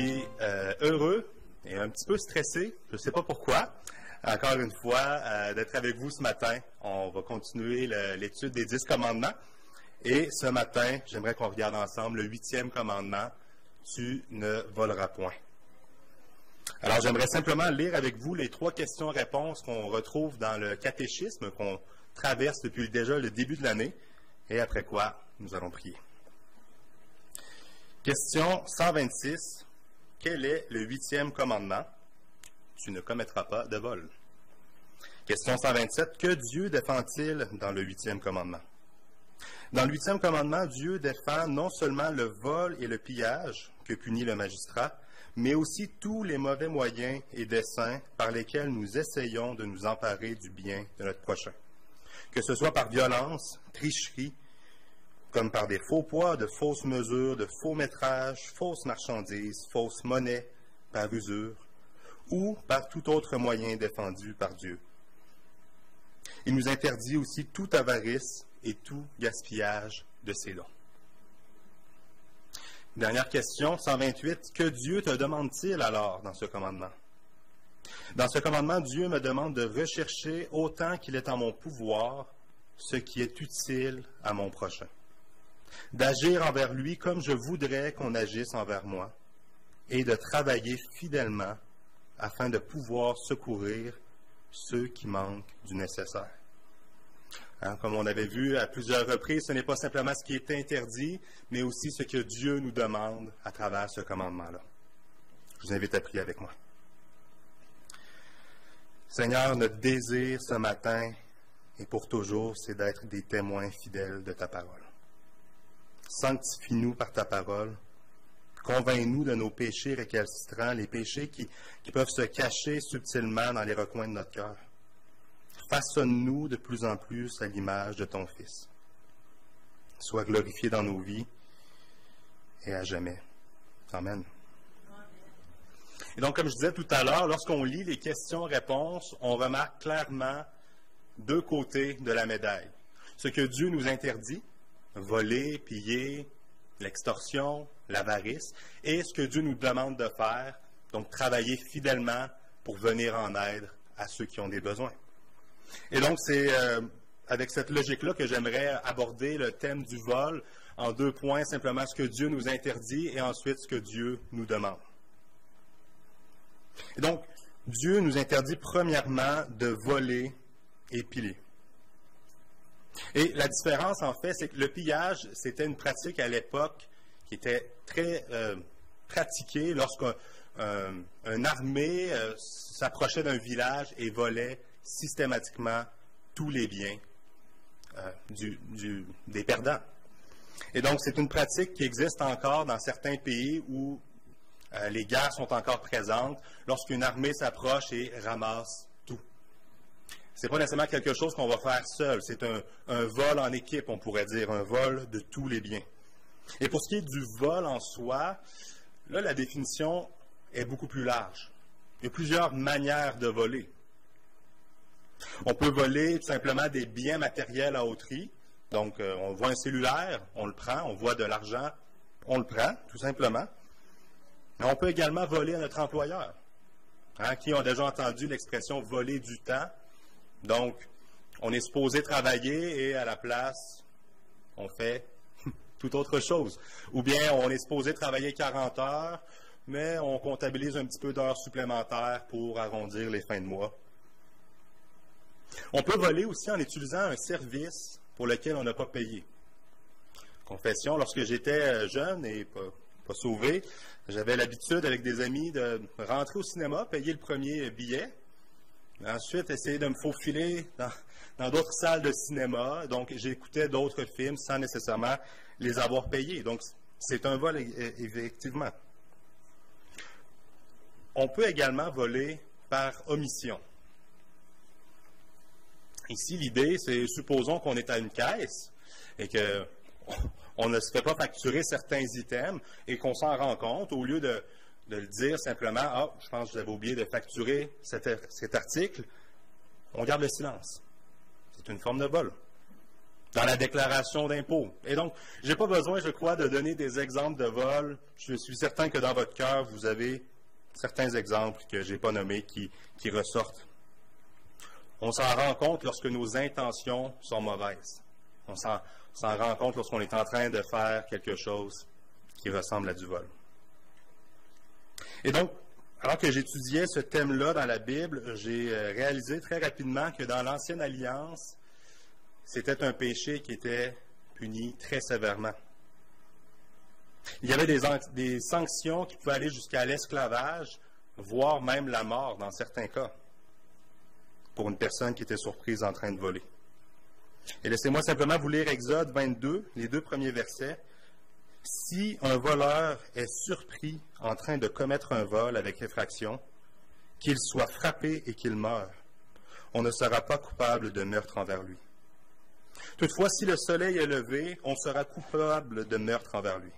suis heureux et un petit peu stressé, je ne sais pas pourquoi, encore une fois, d'être avec vous ce matin. On va continuer l'étude des 10 commandements. Et ce matin, j'aimerais qu'on regarde ensemble le 8e commandement, « Tu ne voleras point ». Alors, j'aimerais simplement lire avec vous les 3 questions-réponses qu'on retrouve dans le catéchisme qu'on traverse depuis déjà le début de l'année, et après quoi, nous allons prier. Question 126. Quel est le 8e commandement? Tu ne commettras pas de vol. Question 127. Que Dieu défend-il dans le 8e commandement? Dans le 8e commandement, Dieu défend non seulement le vol et le pillage que punit le magistrat, mais aussi tous les mauvais moyens et desseins par lesquels nous essayons de nous emparer du bien de notre prochain. Que ce soit par violence, tricherie, comme par des faux poids, de fausses mesures, de faux métrages, fausses marchandises, fausses monnaies, par usure, ou par tout autre moyen défendu par Dieu. Il nous interdit aussi toute avarice et tout gaspillage de ses dons. Dernière question, 128. Que Dieu te demande-t-il alors dans ce commandement? Dans ce commandement, Dieu me demande de rechercher autant qu'il est en mon pouvoir ce qui est utile à mon prochain, d'agir envers lui comme je voudrais qu'on agisse envers moi, et de travailler fidèlement afin de pouvoir secourir ceux qui manquent du nécessaire. Comme on avait vu à plusieurs reprises, ce n'est pas simplement ce qui est interdit, mais aussi ce que Dieu nous demande à travers ce commandement-là. Je vous invite à prier avec moi. Seigneur, notre désir ce matin et pour toujours, c'est d'être des témoins fidèles de ta parole. Sanctifie-nous par ta parole. Convainc-nous de nos péchés récalcitrants, les péchés qui peuvent se cacher subtilement dans les recoins de notre cœur. Façonne-nous de plus en plus à l'image de ton Fils. Sois glorifié dans nos vies et à jamais. Amen. Et donc, comme je disais tout à l'heure, lorsqu'on lit les questions-réponses, on remarque clairement 2 côtés de la médaille. Ce que Dieu nous interdit, voler, piller, l'extorsion, l'avarice, et ce que Dieu nous demande de faire, donc travailler fidèlement pour venir en aide à ceux qui ont des besoins. Et donc, c'est avec cette logique-là que j'aimerais aborder le thème du vol en 2 points, simplement ce que Dieu nous interdit et ensuite ce que Dieu nous demande. Et donc, Dieu nous interdit premièrement de voler et piller. Et la différence, en fait, c'est que le pillage, c'était une pratique à l'époque qui était très pratiquée lorsqu'une armée s'approchait d'un village et volait systématiquement tous les biens des perdants. Et donc, c'est une pratique qui existe encore dans certains pays où les guerres sont encore présentes, lorsqu'une armée s'approche et ramasse tout. Ce n'est pas nécessairement quelque chose qu'on va faire seul, c'est un vol en équipe, on pourrait dire, un vol de tous les biens. Et pour ce qui est du vol en soi, là, la définition est beaucoup plus large. Il y a plusieurs manières de voler. On peut voler tout simplement des biens matériels à autrui. Donc, on voit un cellulaire, on le prend, on voit de l'argent, on le prend, tout simplement. Mais on peut également voler à notre employeur. Qui ont déjà entendu l'expression « voler du temps ». Donc, on est supposé travailler et à la place, on fait tout autre chose. Ou bien, on est supposé travailler 40 heures, mais on comptabilise un petit peu d'heures supplémentaires pour arrondir les fins de mois. On peut voler aussi en utilisant un service pour lequel on n'a pas payé. Confession, lorsque j'étais jeune et pas sauvé, j'avais l'habitude avec des amis de rentrer au cinéma, payer le premier billet, ensuite essayer de me faufiler dans d'autres salles de cinéma. Donc, j'écoutais d'autres films sans nécessairement les avoir payés. Donc, c'est un vol, effectivement. On peut également voler par omission. Ici, l'idée, c'est, supposons qu'on est à une caisse et qu'on ne se fait pas facturer certains items et qu'on s'en rend compte, au lieu de le dire simplement, « Ah, je pense que j'avais oublié de facturer cet article », on garde le silence. C'est une forme de vol. dans la déclaration d'impôt. Et donc, je n'ai pas besoin, je crois, de donner des exemples de vol. Je suis certain que dans votre cœur, vous avez certains exemples que je n'ai pas nommés qui ressortent. On s'en rend compte lorsque nos intentions sont mauvaises. On s'en rend compte lorsqu'on est en train de faire quelque chose qui ressemble à du vol. Et donc, alors que j'étudiais ce thème-là dans la Bible, j'ai réalisé très rapidement que dans l'Ancienne Alliance, c'était un péché qui était puni très sévèrement. Il y avait des sanctions qui pouvaient aller jusqu'à l'esclavage, voire même la mort dans certains cas, pour une personne qui était surprise en train de voler. Et laissez-moi simplement vous lire Exode 22, les 2 premiers versets. « Si un voleur est surpris en train de commettre un vol avec effraction, qu'il soit frappé et qu'il meure, on ne sera pas coupable de meurtre envers lui. Toutefois, si le soleil est levé, on sera coupable de meurtre envers lui.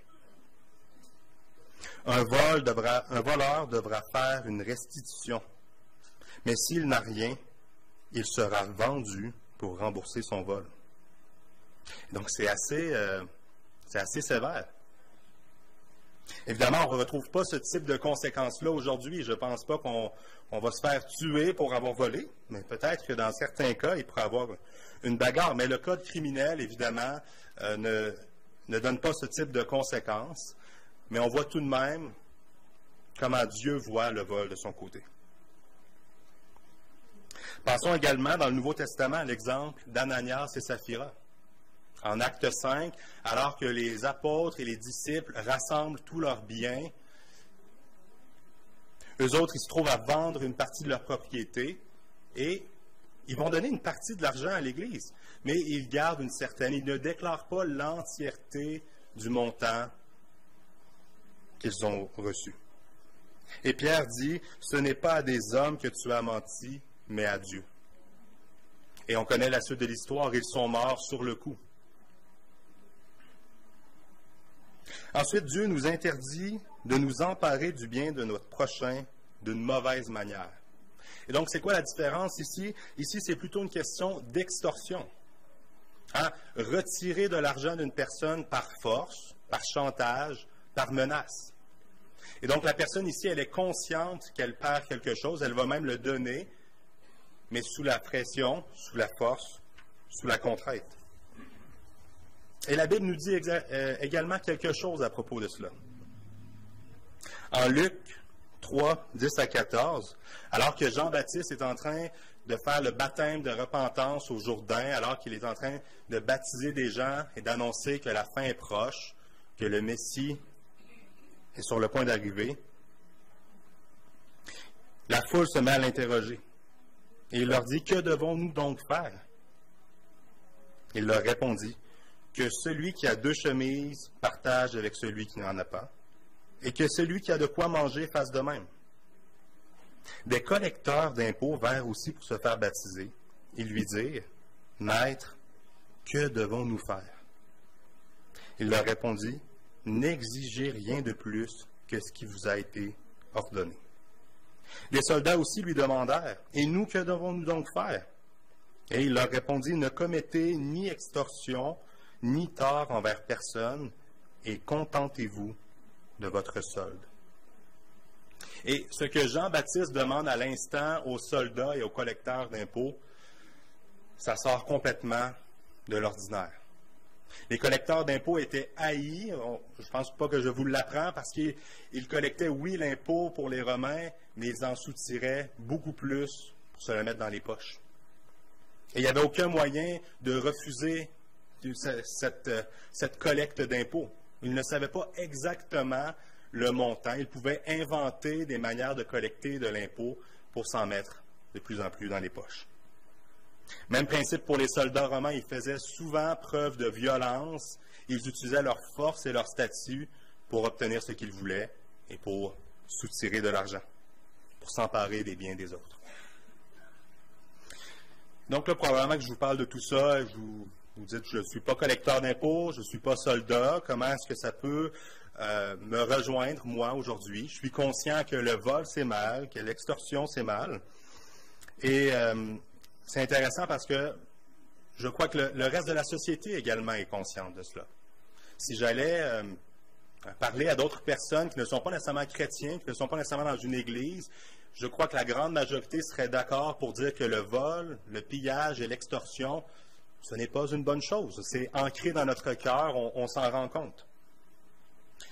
Un voleur devra faire une restitution, mais s'il n'a rien, il sera vendu pour rembourser son vol. » Donc, c'est assez sévère. Évidemment, on ne retrouve pas ce type de conséquences-là aujourd'hui. Je ne pense pas qu'on va se faire tuer pour avoir volé, mais peut-être que dans certains cas, il pourrait y avoir une bagarre. Mais le code criminel, évidemment, ne donne pas ce type de conséquences. Mais on voit tout de même comment Dieu voit le vol de son côté. Pensons également dans le Nouveau Testament à l'exemple d'Ananias et Saphira. En Acte 5, alors que les apôtres et les disciples rassemblent tous leurs biens, eux autres, ils se trouvent à vendre une partie de leur propriété et ils vont donner une partie de l'argent à l'Église, mais ils gardent une certaine, ils ne déclarent pas l'entièreté du montant qu'ils ont reçu. Et Pierre dit, « Ce n'est pas à des hommes que tu as menti, mais à Dieu. » Et on connaît la suite de l'histoire, ils sont morts sur le coup. Ensuite, Dieu nous interdit de nous emparer du bien de notre prochain d'une mauvaise manière. Et donc, c'est quoi la différence ici? Ici, c'est plutôt une question d'extorsion. Retirer de l'argent d'une personne par force, par chantage, par menace. Et donc, la personne ici, elle est consciente qu'elle perd quelque chose, elle va même le donner, mais sous la pression, sous la force, sous la contrainte. Et la Bible nous dit également quelque chose à propos de cela. En Luc 3, 10 à 14, alors que Jean-Baptiste est en train de faire le baptême de repentance au Jourdain, alors qu'il est en train de baptiser des gens et d'annoncer que la fin est proche, que le Messie est sur le point d'arriver, la foule se met à l'interroger. Et il leur dit, « Que devons-nous donc faire? » Il leur répondit, que celui qui a 2 chemises partage avec celui qui n'en a pas, et que celui qui a de quoi manger fasse de même. Des collecteurs d'impôts vinrent aussi pour se faire baptiser. Ils lui dirent, « Maître, que devons-nous faire? » Il leur répondit, « N'exigez rien de plus que ce qui vous a été ordonné. » Les soldats aussi lui demandèrent, « Et nous, que devons-nous donc faire? » Et il leur répondit, « Ne commettez ni extorsion, ni tort envers personne, et contentez-vous de votre solde. » Et ce que Jean-Baptiste demande à l'instant aux soldats et aux collecteurs d'impôts, ça sort complètement de l'ordinaire. Les collecteurs d'impôts étaient haïs, je ne pense pas que je vous l'apprends, parce qu'ils collectaient, oui, l'impôt pour les Romains, mais ils en soutiraient beaucoup plus pour se le mettre dans les poches. Et il n'y avait aucun moyen de refuser cette collecte d'impôts. Ils ne savaient pas exactement le montant. Ils pouvaient inventer des manières de collecter de l'impôt pour s'en mettre de plus en plus dans les poches. Même principe pour les soldats romains, ils faisaient souvent preuve de violence. Ils utilisaient leur force et leur statut pour obtenir ce qu'ils voulaient et pour soutirer de l'argent, pour s'emparer des biens des autres. Donc là, probablement que je vous parle de tout ça, vous dites, je ne suis pas collecteur d'impôts, je ne suis pas soldat, comment est-ce que ça peut me rejoindre, moi, aujourd'hui? Je suis conscient que le vol, c'est mal, que l'extorsion, c'est mal. Et c'est intéressant parce que Je crois que le reste de la société également est consciente de cela. Si j'allais parler à d'autres personnes qui ne sont pas nécessairement chrétiens, qui ne sont pas nécessairement dans une église, je crois que la grande majorité serait d'accord pour dire que le vol, le pillage et l'extorsion, ce n'est pas une bonne chose. C'est ancré dans notre cœur, on s'en rend compte.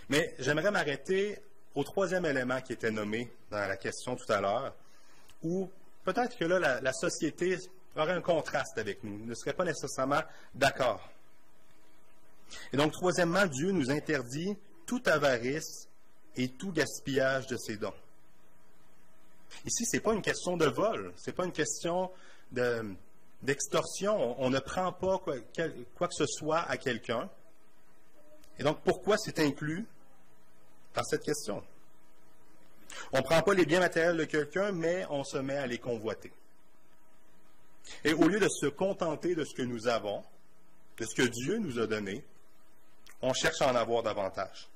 Mais j'aimerais m'arrêter au troisième élément qui était nommé dans la question tout à l'heure, où peut-être que là, la société aurait un contraste avec nous, ne serait pas nécessairement d'accord. Et donc, troisièmement, Dieu nous interdit toute avarice et tout gaspillage de ses dons. Ici, ce n'est pas une question de vol, ce n'est pas une question d'extorsion. On ne prend pas quoi que ce soit à quelqu'un. Et donc, pourquoi c'est inclus dans cette question? On ne prend pas les biens matériels de quelqu'un, mais on se met à les convoiter. Et au lieu de se contenter de ce que nous avons, de ce que Dieu nous a donné, on cherche à en avoir davantage.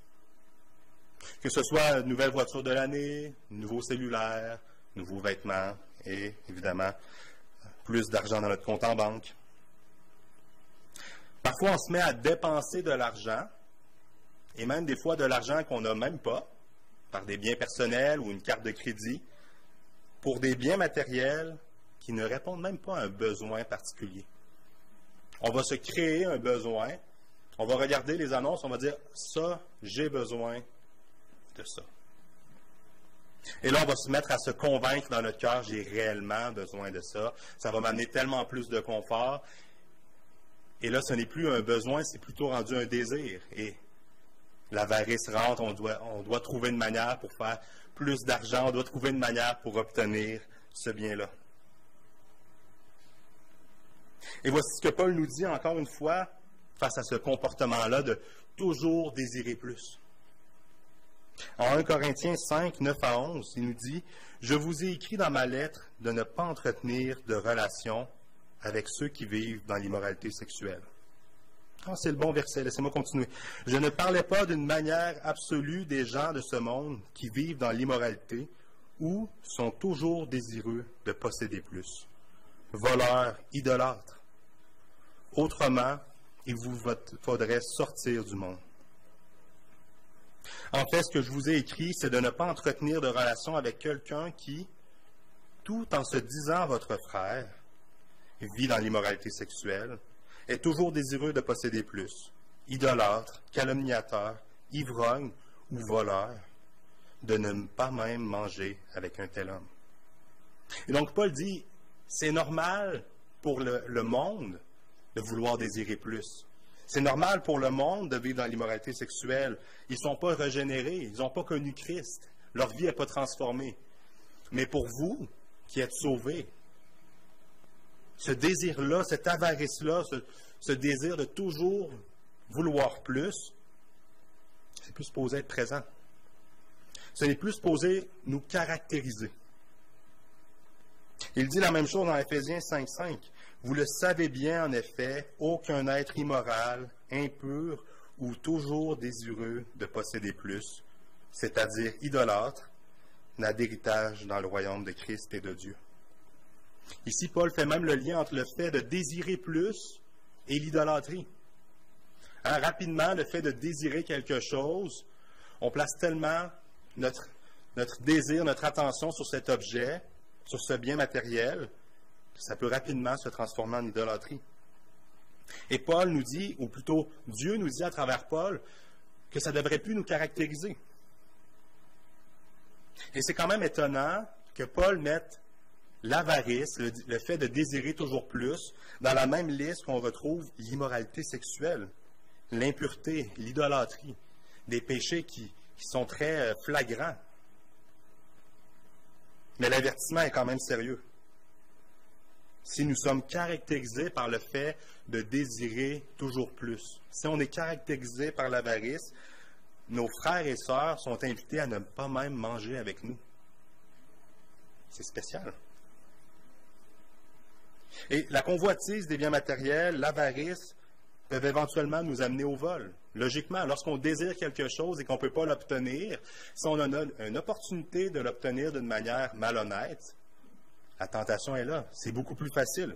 Que ce soit une nouvelle voiture de l'année, nouveau cellulaire, nouveaux vêtements et, évidemment, plus d'argent dans notre compte en banque. Parfois, on se met à dépenser de l'argent, et même des fois de l'argent qu'on n'a même pas, par des biens personnels ou une carte de crédit, pour des biens matériels qui ne répondent même pas à un besoin particulier. On va se créer un besoin, on va regarder les annonces, on va dire « ça, j'ai besoin de ça ». Et là, on va se mettre à se convaincre dans notre cœur « j'ai réellement besoin de ça ». Ça va m'amener tellement plus de confort. Et là, ce n'est plus un besoin, c'est plutôt rendu un désir. Et l'avarice rentre, on doit trouver une manière pour faire plus d'argent, on doit trouver une manière pour obtenir ce bien-là. Et voici ce que Paul nous dit encore une fois face à ce comportement-là de toujours désirer plus. En 1 Corinthiens 5, 9 à 11, il nous dit « Je vous ai écrit dans ma lettre de ne pas entretenir de relations avec ceux qui vivent dans l'immoralité sexuelle. » C'est le bon verset, laissez-moi continuer. « Je ne parlais pas d'une manière absolue des gens de ce monde qui vivent dans l'immoralité ou sont toujours désireux de posséder plus. Voleurs, idolâtres. Autrement, il vous faudrait sortir du monde. En fait, ce que je vous ai écrit, c'est de ne pas entretenir de relation avec quelqu'un qui, tout en se disant votre frère, vit dans l'immoralité sexuelle, est toujours désireux de posséder plus, idolâtre, calomniateur, ivrogne ou voleur, de ne pas même manger avec un tel homme. » Et donc Paul dit, c'est normal pour le monde de vouloir désirer plus. C'est normal pour le monde de vivre dans l'immoralité sexuelle. Ils ne sont pas régénérés, ils n'ont pas connu Christ. Leur vie n'est pas transformée. Mais pour vous, qui êtes sauvés, ce désir-là, cette avarice-là, ce désir de toujours vouloir plus, c'est plus supposé être présent. Ce n'est plus supposé nous caractériser. Il dit la même chose dans Éphésiens 5.5. Vous le savez bien, en effet, aucun être immoral, impur ou toujours désireux de posséder plus, c'est-à-dire idolâtre, n'a d'héritage dans le royaume de Christ et de Dieu. Ici, Paul fait même le lien entre le fait de désirer plus et l'idolâtrie. Rapidement, le fait de désirer quelque chose, on place tellement notre désir, notre attention sur cet objet, sur ce bien matériel, ça peut rapidement se transformer en idolâtrie. Et Paul nous dit, ou plutôt Dieu nous dit à travers Paul, que ça ne devrait plus nous caractériser. Et c'est quand même étonnant que Paul mette l'avarice, le fait de désirer toujours plus, dans la même liste qu'on retrouve l'immoralité sexuelle, l'impureté, l'idolâtrie, des péchés qui sont très flagrants. Mais l'avertissement est quand même sérieux. Si nous sommes caractérisés par le fait de désirer toujours plus, si on est caractérisé par l'avarice, nos frères et sœurs sont invités à ne pas même manger avec nous. C'est spécial. Et la convoitise des biens matériels, l'avarice, peuvent éventuellement nous amener au vol. Logiquement, lorsqu'on désire quelque chose et qu'on ne peut pas l'obtenir, si on a une opportunité de l'obtenir d'une manière malhonnête, la tentation est là. C'est beaucoup plus facile.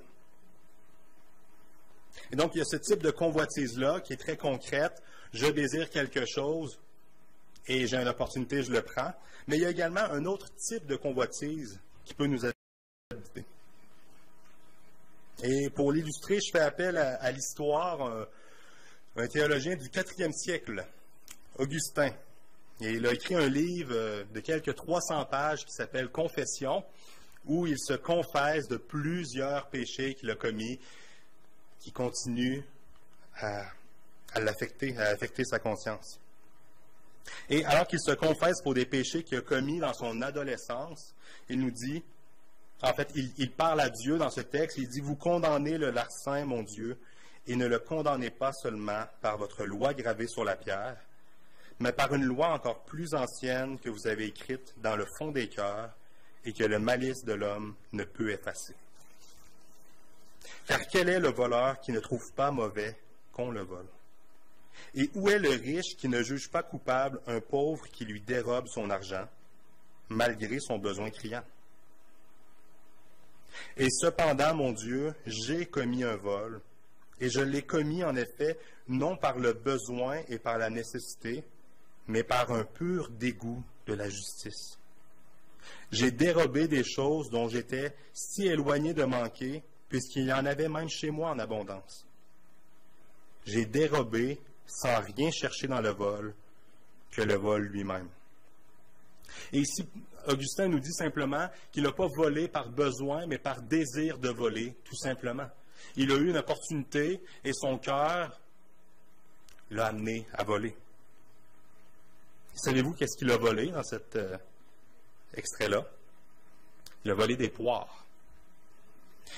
Et donc, il y a ce type de convoitise-là qui est très concrète. Je désire quelque chose et j'ai une opportunité, je le prends. Mais il y a également un autre type de convoitise qui peut nous habiter. Et pour l'illustrer, je fais appel à l'histoire d'un théologien du 4e siècle, Augustin. Et il a écrit un livre de quelques 300 pages qui s'appelle Confession, où il se confesse de plusieurs péchés qu'il a commis, qui continuent à affecter sa conscience. Et alors qu'il se confesse pour des péchés qu'il a commis dans son adolescence, il nous dit, en fait, il parle à Dieu dans ce texte, il dit « Vous condamnez le larcin, mon Dieu, et ne le condamnez pas seulement par votre loi gravée sur la pierre, mais par une loi encore plus ancienne que vous avez écrite dans le fond des cœurs et que le malice de l'homme ne peut effacer. Car quel est le voleur qui ne trouve pas mauvais qu'on le vole? Et où est le riche qui ne juge pas coupable un pauvre qui lui dérobe son argent, malgré son besoin criant? Et cependant, mon Dieu, j'ai commis un vol, et je l'ai commis en effet, non par le besoin et par la nécessité, mais par un pur dégoût de la justice. J'ai dérobé des choses dont j'étais si éloigné de manquer, puisqu'il y en avait même chez moi en abondance. J'ai dérobé, sans rien chercher dans le vol, que le vol lui-même. Et ici, Augustin nous dit simplement qu'il n'a pas volé par besoin, mais par désir de voler, tout simplement. Il a eu une opportunité et son cœur l'a amené à voler. Savez-vous qu'est-ce qu'il a volé dans cet extrait-là? Il a volé des poires.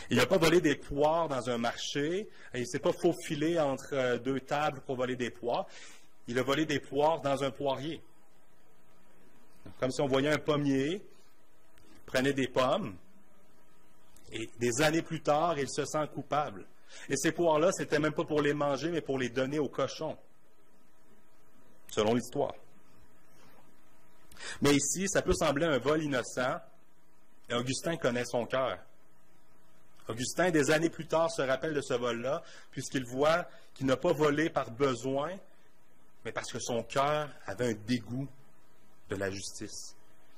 Il n'a pas volé des poires dans un marché, il ne s'est pas faufilé entre deux tables pour voler des poires. Il a volé des poires dans un poirier. Comme si on voyait un pommier, il prenait des pommes, et des années plus tard, il se sent coupable. Et ces poires-là, ce n'était même pas pour les manger, mais pour les donner aux cochons, selon l'histoire. Mais ici, ça peut sembler un vol innocent, et Augustin connaît son cœur. Augustin, des années plus tard, se rappelle de ce vol-là, puisqu'il voit qu'il n'a pas volé par besoin, mais parce que son cœur avait un dégoût de la justice.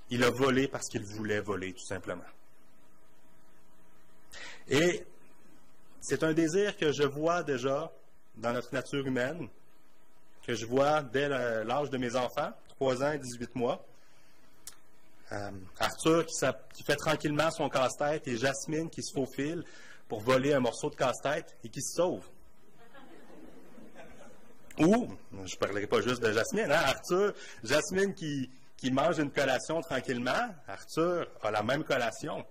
Il a volé parce qu'il voulait voler, tout simplement. Et c'est un désir que je vois déjà dans notre nature humaine, que je vois dès l'âge de mes enfants, 3 ans et 18 mois. Arthur qui fait tranquillement son casse-tête et Jasmine qui se faufile pour voler un morceau de casse-tête et qui se sauve. Ou, je ne parlerai pas juste de Jasmine, hein, Arthur, Jasmine qui mange une collation tranquillement, Arthur a la même collation,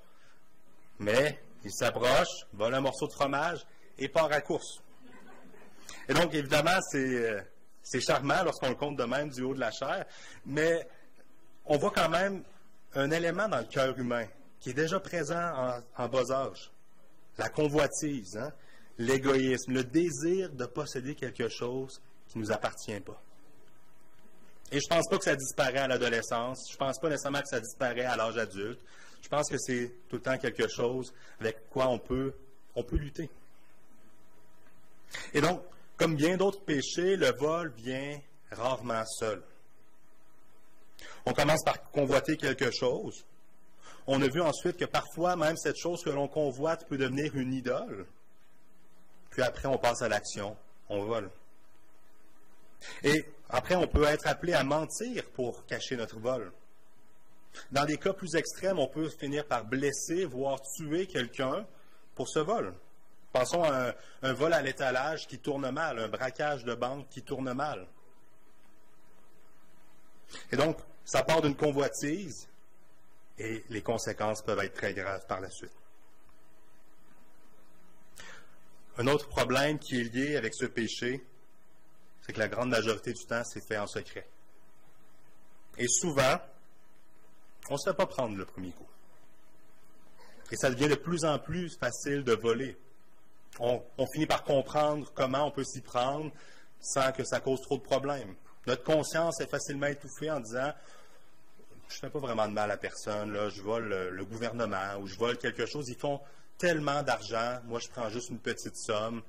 mais il s'approche, vole un morceau de fromage et part à course. Et donc, évidemment, c'est charmant lorsqu'on le compte de même du haut de la chair, mais on voit quand même un élément dans le cœur humain qui est déjà présent en bas âge. La convoitise, hein, l'égoïsme, le désir de posséder quelque chose qui ne nous appartient pas. Et je ne pense pas que ça disparaît à l'adolescence, je ne pense pas nécessairement que ça disparaît à l'âge adulte. Je pense que c'est tout le temps quelque chose avec quoi on peut lutter. Et donc, comme bien d'autres péchés, le vol vient rarement seul. On commence par convoiter quelque chose. On a vu ensuite que parfois, même cette chose que l'on convoite peut devenir une idole. Puis après, on passe à l'action, on vole. Et après, on peut être appelé à mentir pour cacher notre vol. Dans des cas plus extrêmes, on peut finir par blesser, voire tuer quelqu'un pour ce vol. Pensons à un vol à l'étalage qui tourne mal, un braquage de banque qui tourne mal. Et donc, ça part d'une convoitise et les conséquences peuvent être très graves par la suite. Un autre problème qui est lié avec ce péché, c'est que la grande majorité du temps, c'est fait en secret. Et souvent, on ne se fait pas prendre le premier coup. Et ça devient de plus en plus facile de voler. On finit par comprendre comment on peut s'y prendre sans que ça cause trop de problèmes. Notre conscience est facilement étouffée en disant « je ne fais pas vraiment de mal à personne, là, je vole le gouvernement ou je vole quelque chose, ils font tellement d'argent, moi je prends juste une petite somme.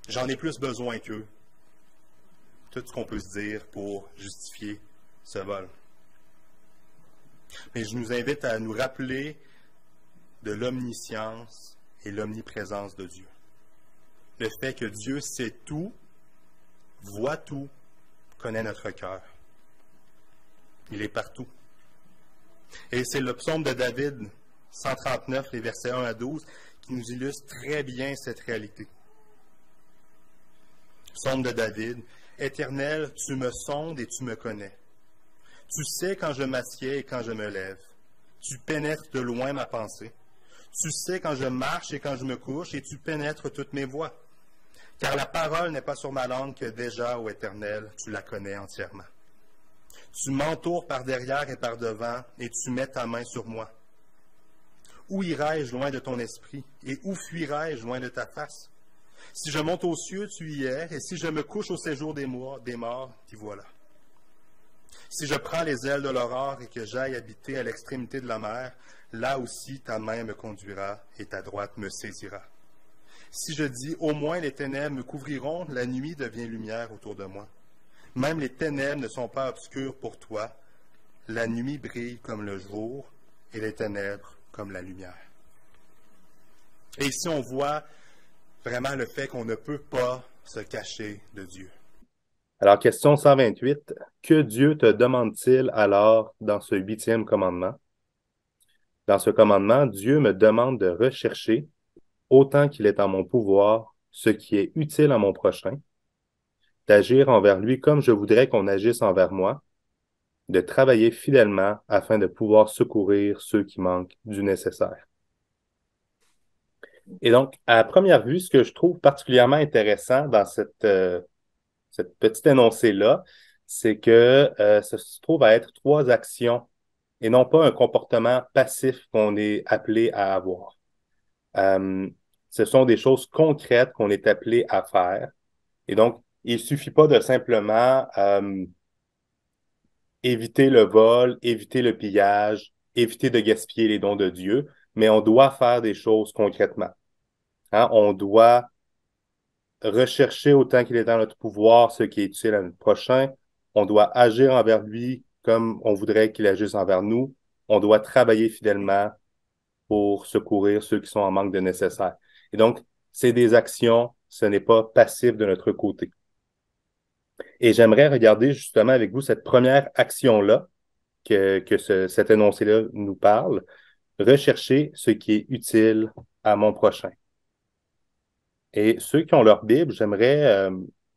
J'en ai plus besoin qu'eux. Tout ce qu'on peut se dire pour justifier ce vol. Mais je nous invite à nous rappeler de l'omniscience et l'omniprésence de Dieu. Le fait que Dieu sait tout, voit tout, connaît notre cœur. Il est partout. Et c'est le psaume de David, 139, les versets 1 à 12, qui nous illustre très bien cette réalité. Psaume de David, « Éternel, tu me sondes et tu me connais. Tu sais quand je m'assieds et quand je me lève. Tu pénètres de loin ma pensée. Tu sais quand je marche et quand je me couche, et tu pénètres toutes mes voies. Car la parole n'est pas sur ma langue que déjà, ô Éternel, tu la connais entièrement. Tu m'entoures par derrière et par devant, et tu mets ta main sur moi. Où irai-je loin de ton esprit, et où fuirai-je loin de ta face? Si je monte aux cieux, tu y es, et si je me couche au séjour des morts, t'y voilà. Si je prends les ailes de l'aurore et que j'aille habiter à l'extrémité de la mer, là aussi ta main me conduira et ta droite me saisira. Si je dis, au moins les ténèbres me couvriront, la nuit devient lumière autour de moi. Même les ténèbres ne sont pas obscures pour toi. La nuit brille comme le jour et les ténèbres comme la lumière. » Et ici, on voit vraiment le fait qu'on ne peut pas se cacher de Dieu. Alors, question 128, que Dieu te demande-t-il alors dans ce 8e commandement? Dans ce commandement, Dieu me demande de rechercher, autant qu'il est en mon pouvoir, ce qui est utile à mon prochain, d'agir envers lui comme je voudrais qu'on agisse envers moi, de travailler fidèlement afin de pouvoir secourir ceux qui manquent du nécessaire. Et donc, à première vue, ce que je trouve particulièrement intéressant dans cette petite énoncé-là, c'est que ça se trouve à être 3 actions et non pas un comportement passif qu'on est appelé à avoir. Ce sont des choses concrètes qu'on est appelé à faire. Et donc, il ne suffit pas de simplement éviter le vol, éviter le pillage, éviter de gaspiller les dons de Dieu, mais on doit faire des choses concrètement. Hein? On doit rechercher autant qu'il est dans notre pouvoir ce qui est utile à notre prochain. On doit agir envers lui comme on voudrait qu'il agisse envers nous. On doit travailler fidèlement pour secourir ceux qui sont en manque de nécessaire. Et donc, c'est des actions, ce n'est pas passif de notre côté. Et j'aimerais regarder justement avec vous cette première action-là cet énoncé-là nous parle. Rechercher ce qui est utile à mon prochain. Et ceux qui ont leur Bible, je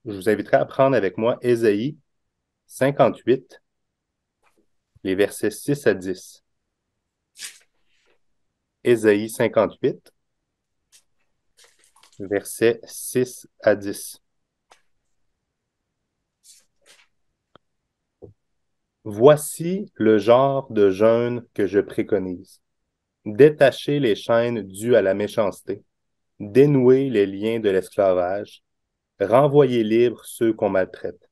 vous inviterai à prendre avec moi Ésaïe 58, les versets 6 à 10. Ésaïe 58, versets 6 à 10. Voici le genre de jeûne que je préconise. Détacher les chaînes dues à la méchanceté, dénouer les liens de l'esclavage, renvoyer libres ceux qu'on maltraite.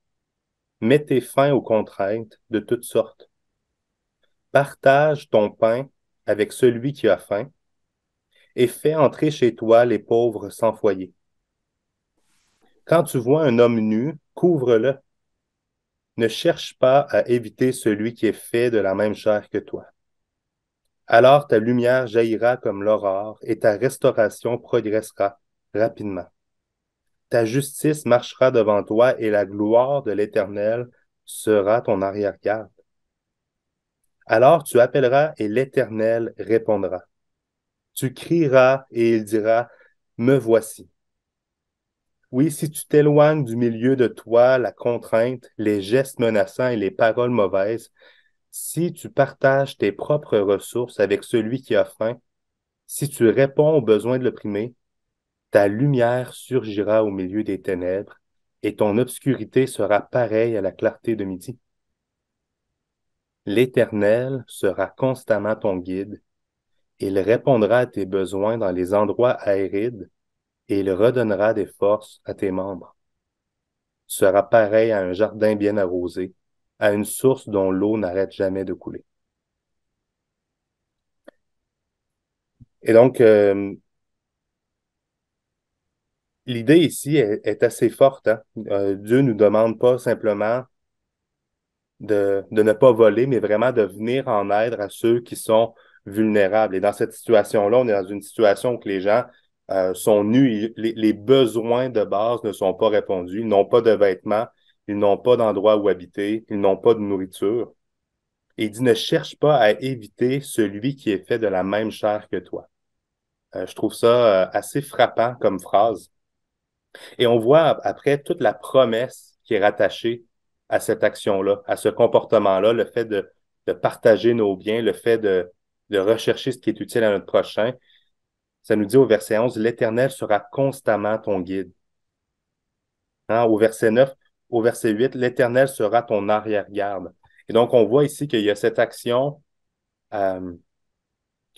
Mettez fin aux contraintes de toutes sortes. Partage ton pain avec celui qui a faim et fais entrer chez toi les pauvres sans foyer. Quand tu vois un homme nu, couvre-le. Ne cherche pas à éviter celui qui est fait de la même chair que toi. Alors ta lumière jaillira comme l'aurore et ta restauration progressera rapidement. Ta justice marchera devant toi et la gloire de l'Éternel sera ton arrière-garde. Alors tu appelleras et l'Éternel répondra. Tu crieras et il dira, me voici. Oui, si tu t'éloignes du milieu de toi, la contrainte, les gestes menaçants et les paroles mauvaises, si tu partages tes propres ressources avec celui qui a faim, si tu réponds aux besoins de l'opprimé, ta lumière surgira au milieu des ténèbres et ton obscurité sera pareille à la clarté de midi. L'Éternel sera constamment ton guide. Il répondra à tes besoins dans les endroits arides et il redonnera des forces à tes membres. Tu seras pareil à un jardin bien arrosé, à une source dont l'eau n'arrête jamais de couler. Et donc, l'idée ici est assez forte, hein. Dieu ne nous demande pas simplement de ne pas voler, mais vraiment de venir en aide à ceux qui sont vulnérables. Et dans cette situation-là, on est dans une situation où les gens sont nus, les besoins de base ne sont pas répondus, ils n'ont pas de vêtements, ils n'ont pas d'endroit où habiter, ils n'ont pas de nourriture. Et il dit, ne cherche pas à éviter celui qui est fait de la même chair que toi. Je trouve ça assez frappant comme phrase. Et on voit après toute la promesse qui est rattachée à cette action-là, à ce comportement-là, le fait de partager nos biens, le fait de rechercher ce qui est utile à notre prochain. Ça nous dit au verset 11, l'Éternel sera constamment ton guide. Hein, au verset 9, au verset 8, l'Éternel sera ton arrière-garde. Et donc, on voit ici qu'il y a cette action euh,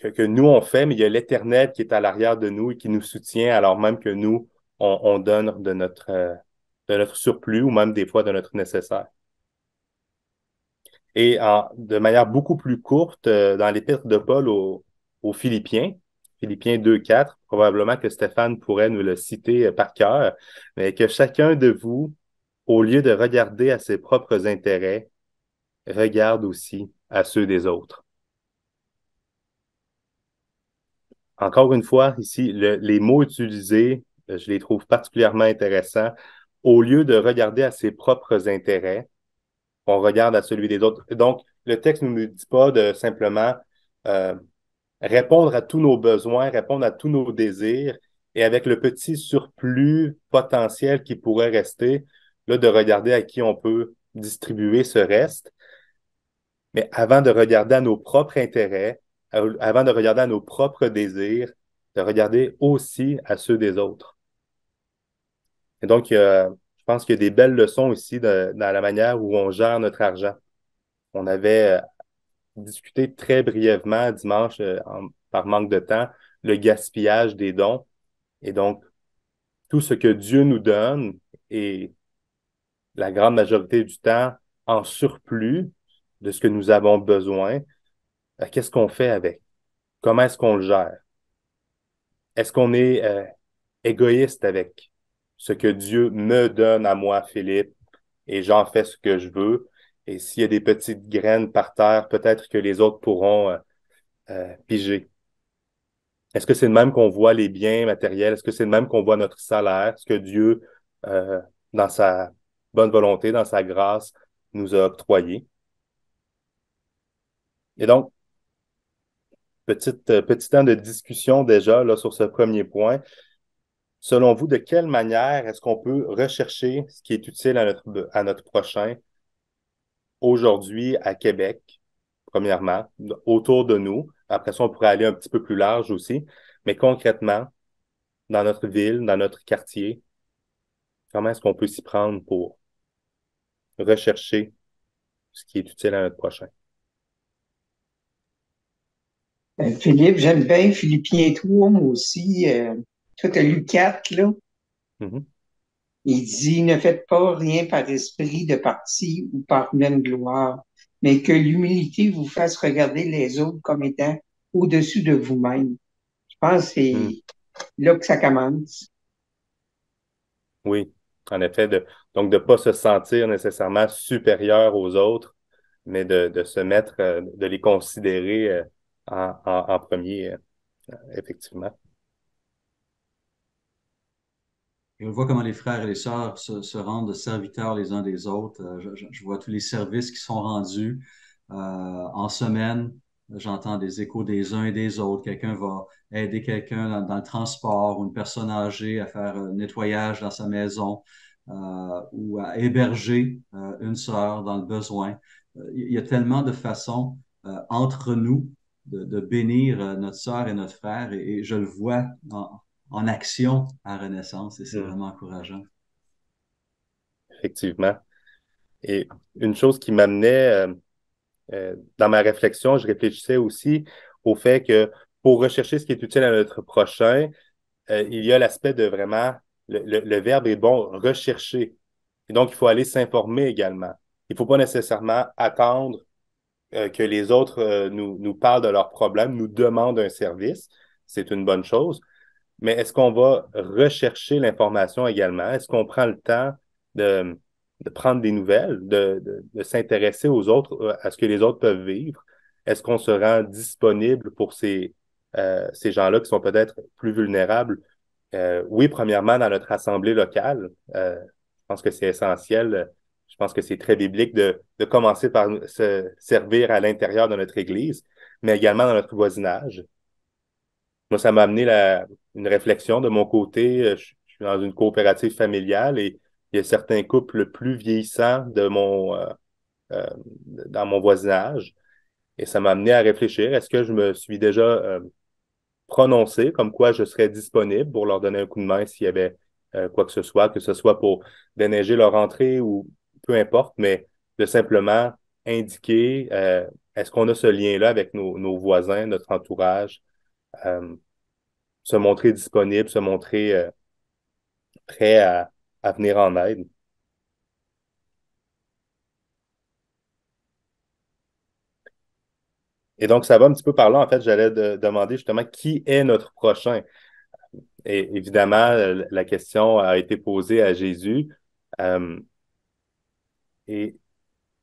que nous, on fait, mais il y a l'Éternel qui est à l'arrière de nous et qui nous soutient, alors même que nous, on donne de notre surplus ou même des fois de notre nécessaire. Et de manière beaucoup plus courte, dans l'épître de Paul aux Philippiens, Philippiens 2,4, probablement que Stéphane pourrait nous le citer par cœur, mais que chacun de vous, au lieu de regarder à ses propres intérêts, regarde aussi à ceux des autres. Encore une fois, ici, les mots utilisés, je les trouve particulièrement intéressants. Au lieu de regarder à ses propres intérêts, on regarde à celui des autres. Donc, le texte ne nous dit pas de simplement euh, répondre à tous nos besoins, répondre à tous nos désirs, et avec le petit surplus potentiel qui pourrait rester, là, de regarder à qui on peut distribuer ce reste. Mais avant de regarder à nos propres intérêts, avant de regarder à nos propres désirs, de regarder aussi à ceux des autres. Et donc, je pense qu'il y a des belles leçons ici dans la manière où on gère notre argent. On avait discuté très brièvement dimanche, par manque de temps, le gaspillage des dons. Et donc, tout ce que Dieu nous donne et la grande majorité du temps en surplus de ce que nous avons besoin, qu'est-ce qu'on fait avec? Comment est-ce qu'on le gère? Est-ce qu'on est égoïste avec ce que Dieu me donne à moi, Philippe, et j'en fais ce que je veux? Et s'il y a des petites graines par terre, peut-être que les autres pourront piger. Est-ce que c'est de même qu'on voit les biens matériels? Est-ce que c'est de même qu'on voit notre salaire? Est-ce que Dieu, euh, dans sa bonne volonté, dans sa grâce, nous a octroyé? Et donc, petit temps de discussion déjà là, sur ce premier point. Selon vous, de quelle manière est-ce qu'on peut rechercher ce qui est utile à notre prochain aujourd'hui à Québec, premièrement, autour de nous? Après ça, on pourrait aller un petit peu plus large aussi, mais concrètement, dans notre ville, dans notre quartier, comment est-ce qu'on peut s'y prendre pour rechercher ce qui est utile à notre prochain? Philippe, j'aime bien Philippiens 3, moi aussi. Toi, tu as lu 4, là. Mhm. Il dit, ne faites pas rien par esprit de parti ou par même gloire, mais que l'humilité vous fasse regarder les autres comme étant au-dessus de vous-même. Je pense que Mm. c'est là que ça commence. Oui, en effet, donc de ne pas se sentir nécessairement supérieur aux autres, mais de se mettre, de les considérer en premier, effectivement. Et on voit comment les frères et les sœurs se rendent serviteurs les uns des autres. Je vois tous les services qui sont rendus en semaine. J'entends des échos des uns et des autres. Quelqu'un va aider quelqu'un dans le transport ou une personne âgée à faire nettoyage dans sa maison ou à héberger une sœur dans le besoin. Il y a tellement de façons entre nous de bénir notre sœur et notre frère et je le vois en action à Renaissance et c'est Mm. vraiment encourageant. Effectivement. Et une chose qui m'amenait dans ma réflexion, je réfléchissais aussi au fait que pour rechercher ce qui est utile à notre prochain, il y a l'aspect de vraiment, le verbe est bon, rechercher. Et donc, il faut aller s'informer également. Il ne faut pas nécessairement attendre que les autres nous parlent de leurs problèmes, nous demandent un service. C'est une bonne chose. mais est-ce qu'on va rechercher l'information également? Est-ce qu'on prend le temps de, de prendre des nouvelles, de s'intéresser aux autres, à ce que les autres peuvent vivre? Est-ce qu'on se rend disponible pour ces gens-là qui sont peut-être plus vulnérables? Oui, premièrement, dans notre assemblée locale, je pense que c'est essentiel. Je pense que c'est très biblique de commencer par se servir à l'intérieur de notre Église, mais également dans notre voisinage. Moi, ça m'a amené une réflexion de mon côté. Je suis dans une coopérative familiale et il y a certains couples plus vieillissants euh, dans mon voisinage. Et ça m'a amené à réfléchir. Est-ce que je me suis déjà prononcé comme quoi je serais disponible pour leur donner un coup de main s'il y avait quoi que ce soit pour déneiger leur entrée ou peu importe, mais de simplement indiquer est-ce qu'on a ce lien-là avec nos voisins, notre entourage, euh, se montrer disponible, se montrer prêt à venir en aide. Et donc, ça va un petit peu par là. En fait, j'allais demander justement qui est notre prochain. Et évidemment, la question a été posée à Jésus. Euh, et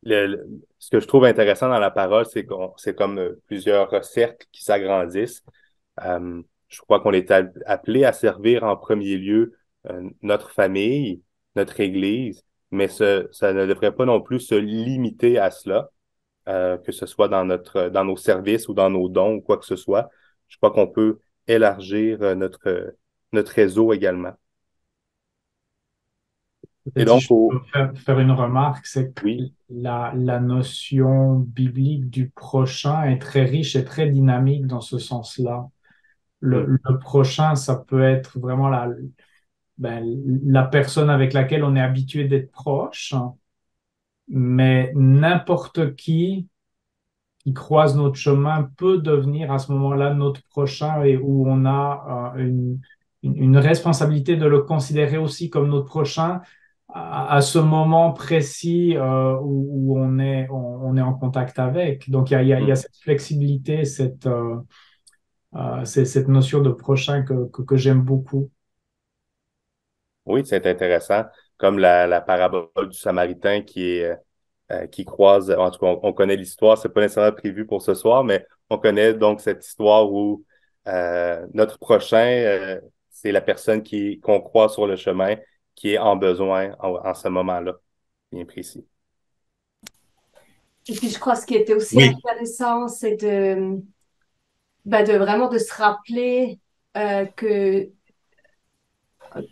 ce que je trouve intéressant dans la parole, c'est comme plusieurs cercles qui s'agrandissent. Je crois qu'on est appelé à servir en premier lieu notre famille, notre Église, mais ça ne devrait pas non plus se limiter à cela, que ce soit dans nos services ou dans nos dons ou quoi que ce soit. Je crois qu'on peut élargir notre réseau également. Et Peut-être si donc, je peux faire une remarque, c'est que oui, la notion biblique du prochain est très riche et très dynamique dans ce sens-là. mm, Le prochain, ça peut être vraiment la personne avec laquelle on est habitué d'être proche, mais n'importe qui croise notre chemin peut devenir à ce moment-là notre prochain et où on a une responsabilité de le considérer aussi comme notre prochain à ce moment précis où on est en contact avec. Donc il y a mm. cette flexibilité, cette notion de prochain que j'aime beaucoup. Oui, c'est intéressant. Comme la parabole du Samaritain qui croise, en tout cas, on connaît l'histoire, c'est pas nécessairement prévu pour ce soir, mais on connaît donc cette histoire où notre prochain, c'est la personne qu'on croise sur le chemin, qui est en besoin en ce moment-là, bien précis. Et puis je crois ce qui était aussi Oui. intéressant, c'est de vraiment de se rappeler que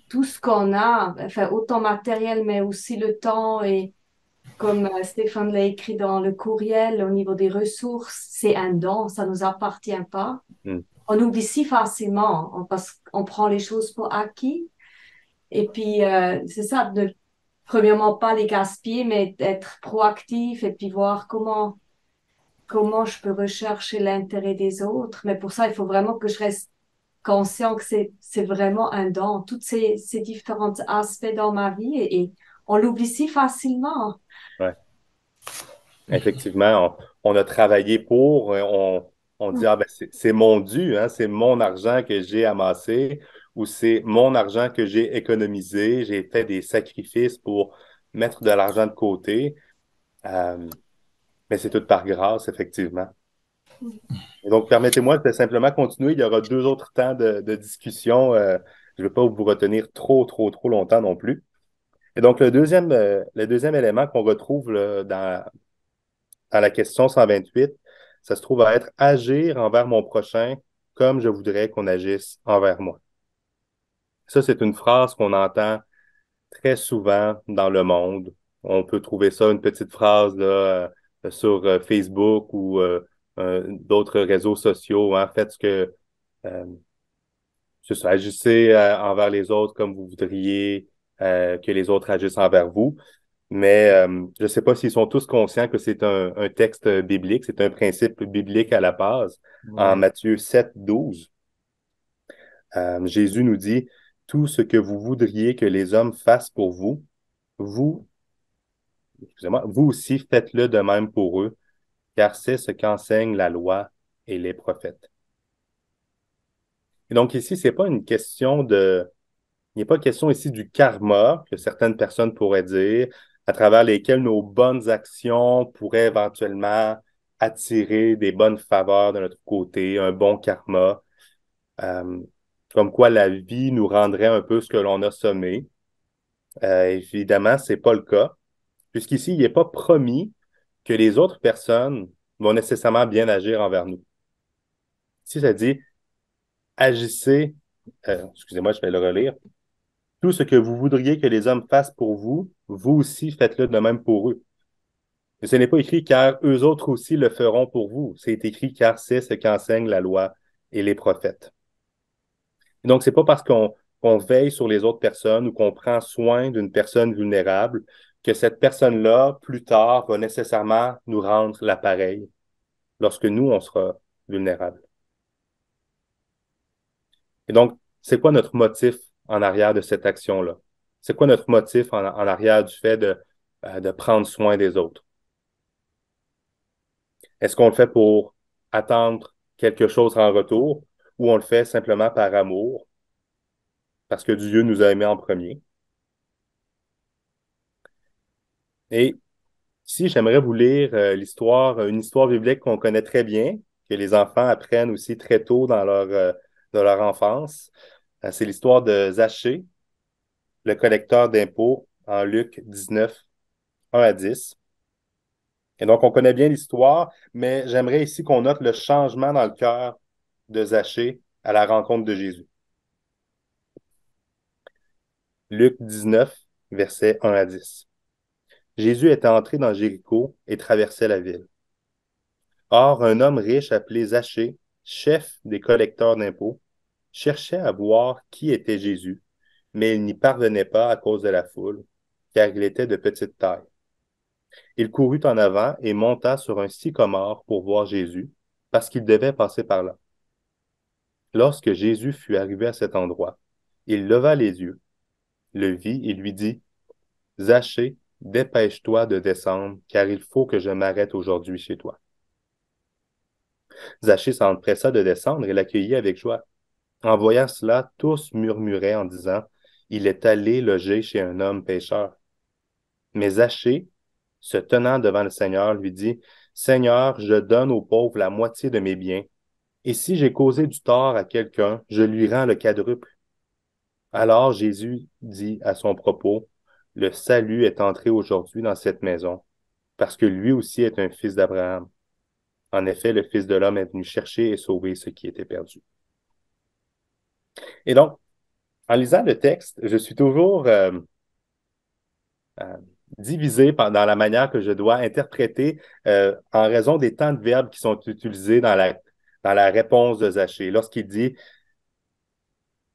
tout ce qu'on a, enfin autant matériel, mais aussi le temps et comme Stéphane l'a écrit dans le courriel, au niveau des ressources, c'est un don, ça nous appartient pas. Mm. On oublie si facilement, parce qu'on prend les choses pour acquis. Et puis, c'est ça, de premièrement pas les gaspiller, mais être proactif et puis voir comment je peux rechercher l'intérêt des autres. Mais pour ça, il faut vraiment que je reste conscient que c'est vraiment un don, tous ces différents aspects dans ma vie et on l'oublie si facilement. Ouais. Effectivement, on a travaillé pour, on dit, ah ben c'est mon dû, hein, c'est mon argent que j'ai amassé ou c'est mon argent que j'ai économisé, j'ai fait des sacrifices pour mettre de l'argent de côté. Mais c'est tout par grâce, effectivement. Et donc, permettez-moi de simplement continuer. Il y aura deux autres temps de discussion. Je ne vais pas vous retenir trop longtemps non plus. Et donc, le deuxième élément qu'on retrouve là, dans la question 128, ça se trouve à être agir envers mon prochain comme je voudrais qu'on agisse envers moi. Ça, c'est une phrase qu'on entend très souvent dans le monde. On peut trouver ça, une petite phrase là, sur Facebook ou d'autres réseaux sociaux. Hein. Faites ce que c'est ça, agissez envers les autres comme vous voudriez que les autres agissent envers vous. Mais je ne sais pas s'ils sont tous conscients que c'est un texte biblique, c'est un principe biblique à la base. En Oui. Matthieu 7, 12, Jésus nous dit, tout ce que vous voudriez que les hommes fassent pour vous, vous, excusez-moi, vous aussi faites-le de même pour eux, car c'est ce qu'enseigne la loi et les prophètes. Et donc ici, c'est pas une question de... Il n'est pas question ici du karma, que certaines personnes pourraient dire, à travers lesquelles nos bonnes actions pourraient éventuellement attirer des bonnes faveurs de notre côté, un bon karma, euh, comme quoi la vie nous rendrait un peu ce que l'on a semé. Évidemment, c'est pas le cas, puisqu'ici, il n'est pas promis que les autres personnes vont nécessairement bien agir envers nous. Ici, ça dit, agissez, excusez-moi, je vais le relire. Tout ce que vous voudriez que les hommes fassent pour vous, vous aussi faites-le de même pour eux. Et ce n'est pas écrit car eux autres aussi le feront pour vous. C'est écrit car c'est ce qu'enseigne la loi et les prophètes. Et donc, c'est pas parce qu'on veille sur les autres personnes ou qu'on prend soin d'une personne vulnérable que cette personne-là, plus tard, va nécessairement nous rendre l'appareil lorsque nous, on sera vulnérables. Et donc, c'est quoi notre motif en arrière de cette action-là? C'est quoi notre motif en arrière du fait de prendre soin des autres? Est-ce qu'on le fait pour attendre quelque chose en retour ou on le fait simplement par amour, parce que Dieu nous a aimés en premier? Et ici, j'aimerais vous lire une histoire biblique qu'on connaît très bien, que les enfants apprennent aussi très tôt dans leur enfance. C'est l'histoire de Zachée, le collecteur d'impôts, en Luc 19, 1 à 10. Et donc, on connaît bien l'histoire, mais j'aimerais ici qu'on note le changement dans le cœur de Zachée à la rencontre de Jésus. Luc 19, versets 1 à 10. Jésus était entré dans Jéricho et traversait la ville. Or, un homme riche appelé Zachée, chef des collecteurs d'impôts, cherchait à voir qui était Jésus, mais il n'y parvenait pas à cause de la foule, car il était de petite taille. Il courut en avant et monta sur un sycomore pour voir Jésus, parce qu'il devait passer par là. Lorsque Jésus fut arrivé à cet endroit, il leva les yeux, le vit et lui dit, « Zachée, dépêche-toi de descendre, car il faut que je m'arrête aujourd'hui chez toi. » Zachée s'empressa de descendre et l'accueillit avec joie. En voyant cela, tous murmuraient en disant, « Il est allé loger chez un homme pécheur. » Mais Zachée, se tenant devant le Seigneur, lui dit, « Seigneur, je donne aux pauvres la moitié de mes biens, et si j'ai causé du tort à quelqu'un, je lui rends le quadruple. » Alors Jésus dit à son propos, « Le salut est entré aujourd'hui dans cette maison, parce que lui aussi est un fils d'Abraham. En effet, le Fils de l'homme est venu chercher et sauver ce qui était perdu. » Et donc, en lisant le texte, je suis toujours divisé dans la manière que je dois interpréter en raison des temps de verbes qui sont utilisés dans la réponse de Zachée. Lorsqu'il dit,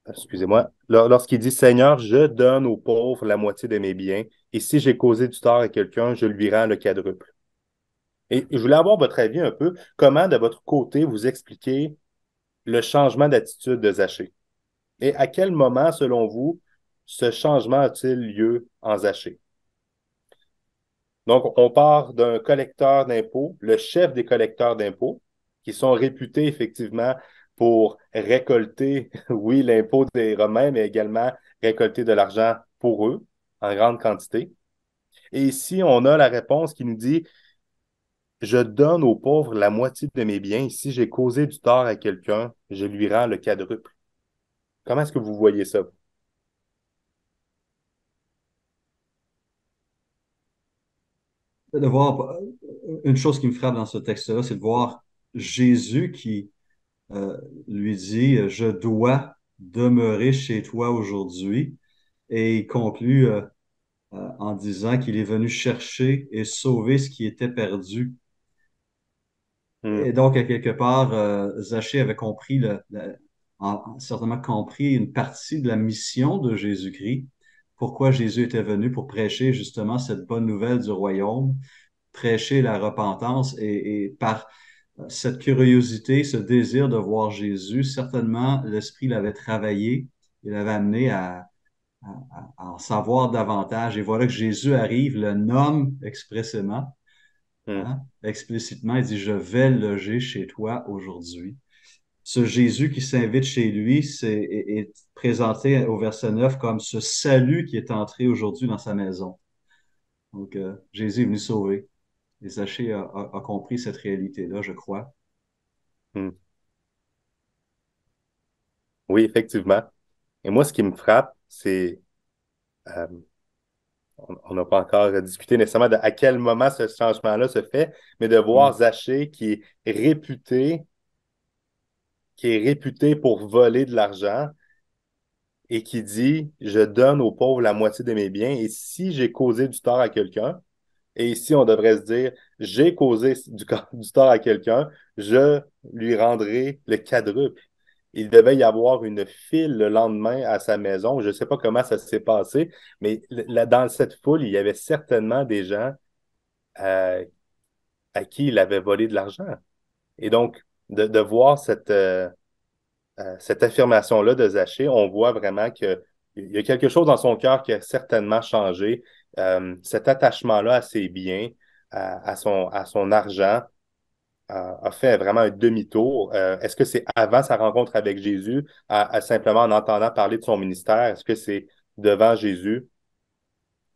excusez-moi, lorsqu'il dit, « Seigneur, je donne aux pauvres la moitié de mes biens, et si j'ai causé du tort à quelqu'un, je lui rends le quadruple. » Et je voulais avoir votre avis un peu, comment de votre côté vous expliquez le changement d'attitude de Zachée? Et à quel moment, selon vous, ce changement a-t-il lieu en Zachée? Donc, on part d'un collecteur d'impôts, le chef des collecteurs d'impôts, qui sont réputés effectivement pour récolter, oui, l'impôt des Romains, mais également récolter de l'argent pour eux en grande quantité. Et ici, on a la réponse qui nous dit, « Je donne aux pauvres la moitié de mes biens. Si j'ai causé du tort à quelqu'un, je lui rends le quadruple. » Comment est-ce que vous voyez ça? De voir, une chose qui me frappe dans ce texte-là, c'est de voir Jésus qui lui dit, je dois demeurer chez toi aujourd'hui. Et il conclut en disant qu'il est venu chercher et sauver ce qui était perdu. Et donc, à quelque part, Zachée avait compris, certainement compris une partie de la mission de Jésus-Christ. Pourquoi Jésus était venu pour prêcher justement cette bonne nouvelle du royaume, prêcher la repentance et par cette curiosité, ce désir de voir Jésus, certainement l'Esprit l'avait travaillé, il l'avait amené à en savoir davantage. Et voilà que Jésus arrive, le nomme expressément, explicitement, il dit, je vais loger chez toi aujourd'hui. ce Jésus qui s'invite chez lui est présenté au verset 9 comme ce salut qui est entré aujourd'hui dans sa maison. Donc, Jésus est venu sauver. Et Zachée a compris cette réalité-là, je crois. Hmm. Oui, effectivement. Et moi, ce qui me frappe, c'est, euh, on n'a pas encore discuté nécessairement de à quel moment ce changement-là se fait, mais de voir Zachée qui est réputé pour voler de l'argent et qui dit, je donne aux pauvres la moitié de mes biens, et si j'ai causé du tort à quelqu'un, et ici on devrait se dire, j'ai causé du tort à quelqu'un, je lui rendrai le quadruple. Il devait y avoir une file le lendemain à sa maison. Je ne sais pas comment ça s'est passé, mais là, dans cette foule, il y avait certainement des gens euh, à qui il avait volé de l'argent. Et donc, de voir cette affirmation-là de Zachée, on voit vraiment qu'il y a quelque chose dans son cœur qui a certainement changé. Cet attachement-là à ses biens, à son argent, a fait vraiment un demi-tour. Est-ce que c'est avant sa rencontre avec Jésus, simplement en entendant parler de son ministère? Est-ce que c'est devant Jésus?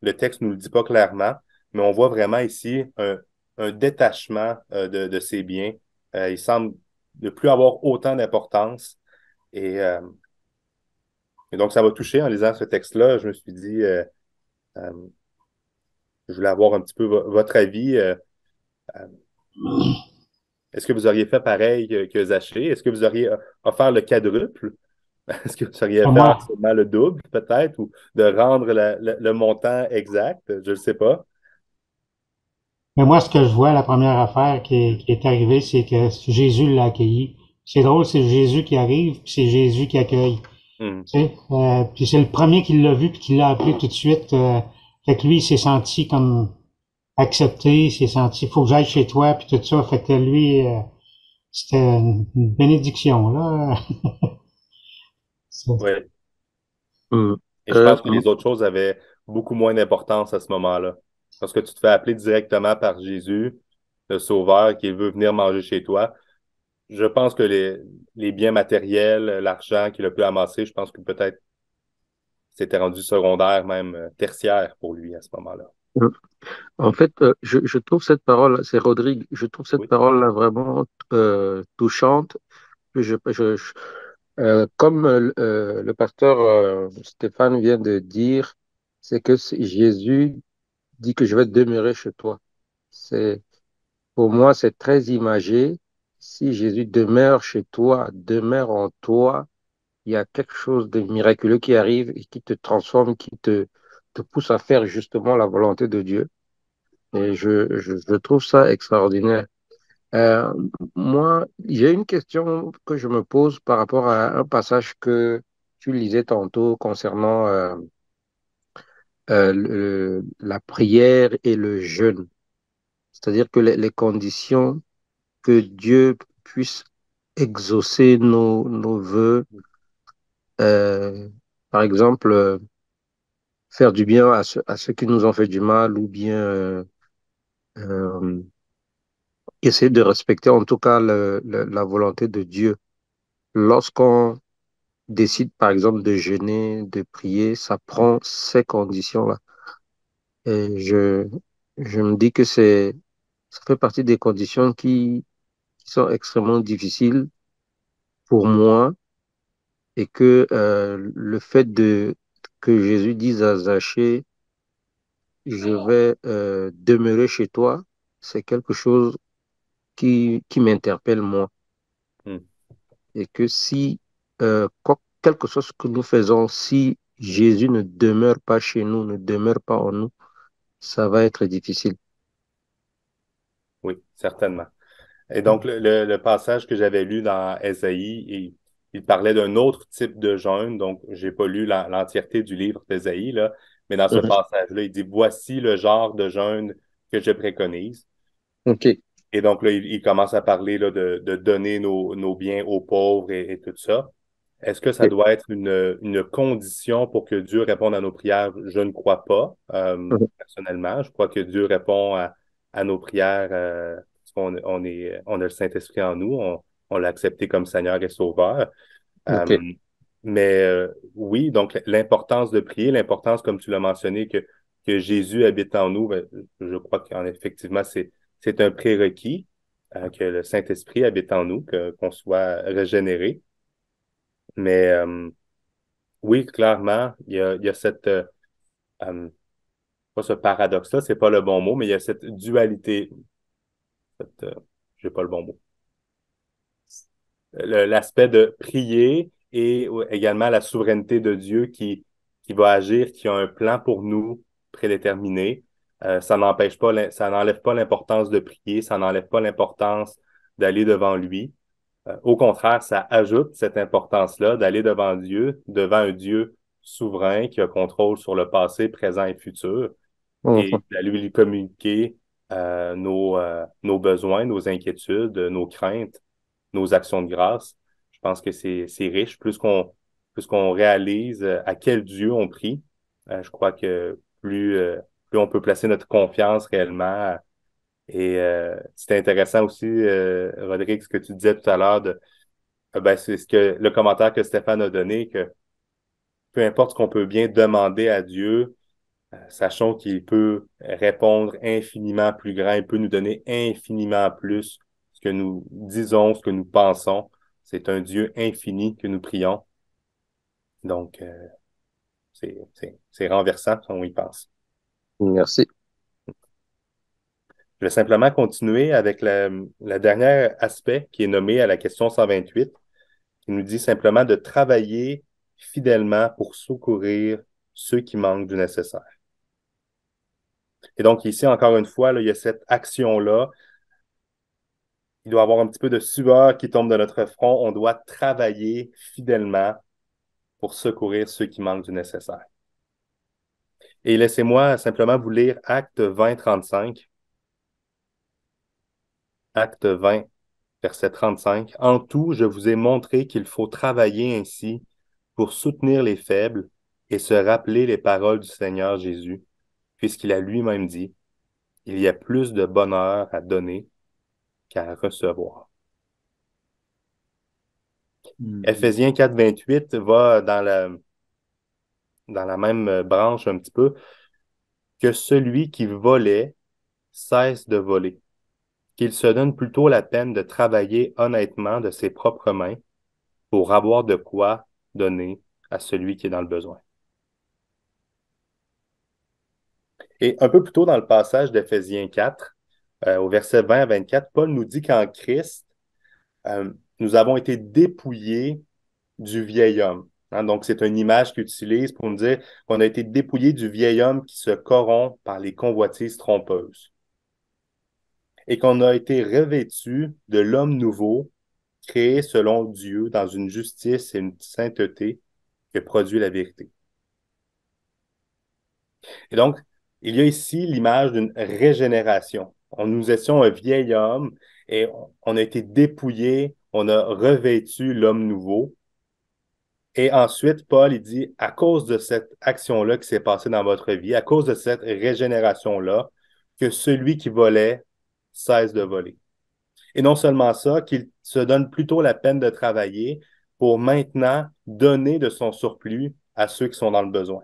Le texte ne nous le dit pas clairement, mais on voit vraiment ici un détachement de ses biens. Il semble ne plus avoir autant d'importance. Et, euh, et donc, ça m'a touché en lisant ce texte-là. Je me suis dit, euh, je voulais avoir un petit peu votre avis. Euh, Est-ce que vous auriez fait pareil que Zachée? Est-ce que vous auriez offert le quadruple? Est-ce que vous auriez Moi, fait seulement le double, peut-être, ou de rendre le montant exact? Je ne sais pas. mais moi, ce que je vois, la première affaire qui est arrivée, c'est que Jésus l'a accueilli. C'est drôle, c'est Jésus qui arrive, puis c'est Jésus qui accueille. Hmm. Tu sais, puis c'est le premier qui l'a vu, puis qui l'a appelé tout de suite. Fait que lui, il s'est senti comme accepté, il s'est senti, faut que j'aille chez toi, puis tout ça. Fait que lui, c'était une bénédiction, là. Oui. Hmm. Et je pense que les autres choses avaient beaucoup moins d'importance à ce moment-là. Parce que tu te fais appeler directement par Jésus, le Sauveur, qui veut venir manger chez toi. Je pense que les biens matériels, l'argent qu'il a pu amasser, je pense que peut-être c'était rendu secondaire, même tertiaire pour lui à ce moment-là. En fait, je trouve cette parole, c'est Rodrigue, je trouve cette Oui. parole-là vraiment touchante. Comme le pasteur Stéphane vient de dire, c'est que Jésus dit que je vais demeurer chez toi. C'est, pour moi, c'est très imagé. Si Jésus demeure chez toi, demeure en toi, il y a quelque chose de miraculeux qui arrive et qui te transforme, te pousse à faire justement la volonté de Dieu. Et je trouve ça extraordinaire. Euh, Moi, j'ai une question que je me pose par rapport à un passage que tu lisais tantôt concernant la prière et le jeûne. C'est-à-dire que les conditions que Dieu puisse exaucer nos vœux, euh, par exemple, faire du bien à ceux qui nous ont fait du mal ou bien euh, essayer de respecter en tout cas la volonté de Dieu. Lorsqu'on décide, par exemple, de jeûner, de prier, ça prend ces conditions-là. Et je me dis que ça fait partie des conditions qui sont extrêmement difficiles pour moi et que le fait que Jésus dise à Zachée, je vais demeurer chez toi, c'est quelque chose qui m'interpelle moi. Hmm. Et que si, quel que soit ce que nous faisons, si Jésus ne demeure pas chez nous, ne demeure pas en nous, ça va être difficile. Oui, certainement. Et donc, le passage que j'avais lu dans Ésaïe, il parlait d'un autre type de jeûne. Donc, j'ai pas lu l'entièreté du livre d'Ésaïe, là, mais dans ce Mhm. passage-là, il dit, voici le genre de jeûne que je préconise. OK. Et donc, là, il commence à parler là, de donner nos biens aux pauvres et tout ça. Est-ce que ça OK. doit être une condition pour que Dieu réponde à nos prières? Je ne crois pas, Mhm. personnellement. Je crois que Dieu répond à nos prières parce on a le Saint-Esprit en nous. on l'a accepté comme Seigneur et Sauveur. OK. Oui, donc l'importance de prier, l'importance, comme tu l'as mentionné, que Jésus habite en nous, ben, je crois qu'effectivement, c'est un prérequis, que le Saint-Esprit habite en nous, qu'on soit régénéré. Mais oui, clairement, il y a cette, pas ce paradoxe-là, c'est pas le bon mot, mais il y a cette dualité, j'ai pas le bon mot. L'aspect de prier et également la souveraineté de Dieu qui va agir, qui a un plan pour nous prédéterminé. Ça n'empêche pas, ça n'enlève pas l'importance de prier, ça n'enlève pas l'importance d'aller devant lui. Au contraire, ça ajoute cette importance-là d'aller devant Dieu, devant un Dieu souverain qui a contrôle sur le passé, présent et futur, et Mhm. d'aller lui communiquer nos besoins, nos inquiétudes, nos craintes, nos actions de grâce. Je pense que c'est riche. Plus qu'on réalise à quel Dieu on prie, je crois que plus on peut placer notre confiance réellement. Et c'était intéressant aussi, Rodrigue, ce que tu disais tout à l'heure ben, c'est ce que le commentaire que Stéphane a donné, que peu importe ce qu'on peut bien demander à Dieu, sachons qu'il peut répondre infiniment plus grand, il peut nous donner infiniment plus ce que nous disons, ce que nous pensons. C'est un Dieu infini que nous prions. Donc, c'est renversant quand on y pense. Merci. Je vais simplement continuer avec la dernière aspect qui est nommé à la question 128, qui nous dit simplement de travailler fidèlement pour secourir ceux qui manquent du nécessaire. Et donc ici, encore une fois, là, il y a cette action-là. Il doit y avoir un petit peu de sueur qui tombe de notre front. On doit travailler fidèlement pour secourir ceux qui manquent du nécessaire. Et laissez-moi simplement vous lire Acte 20, 35. Acte 20, verset 35. En tout, je vous ai montré qu'il faut travailler ainsi pour soutenir les faibles et se rappeler les paroles du Seigneur Jésus, puisqu'il a lui-même dit, il y a plus de bonheur à donner qu'à recevoir. Éphésiens 4, 28 va dans la même branche un petit peu, que celui qui volait cesse de voler, qu'il se donne plutôt la peine de travailler honnêtement de ses propres mains pour avoir de quoi donner à celui qui est dans le besoin. Et un peu plus tôt dans le passage d'Éphésiens 4, au verset 20 à 24, Paul nous dit qu'en Christ, nous avons été dépouillés du vieil homme. Hein, donc, c'est une image qu'il utilise pour nous dire qu'on a été dépouillés du vieil homme qui se corrompt par les convoitises trompeuses et qu'on a été revêtus de l'homme nouveau, créé selon Dieu dans une justice et une sainteté que produit la vérité. Et donc, il y a ici l'image d'une régénération. Nous étions un vieil homme et on a été dépouillés, on a revêtu l'homme nouveau. Et ensuite, Paul, il dit, à cause de cette action-là qui s'est passée dans votre vie, à cause de cette régénération-là, que celui qui volait cesse de voler. Et non seulement ça, qu'il se donne plutôt la peine de travailler pour maintenant donner de son surplus à ceux qui sont dans le besoin.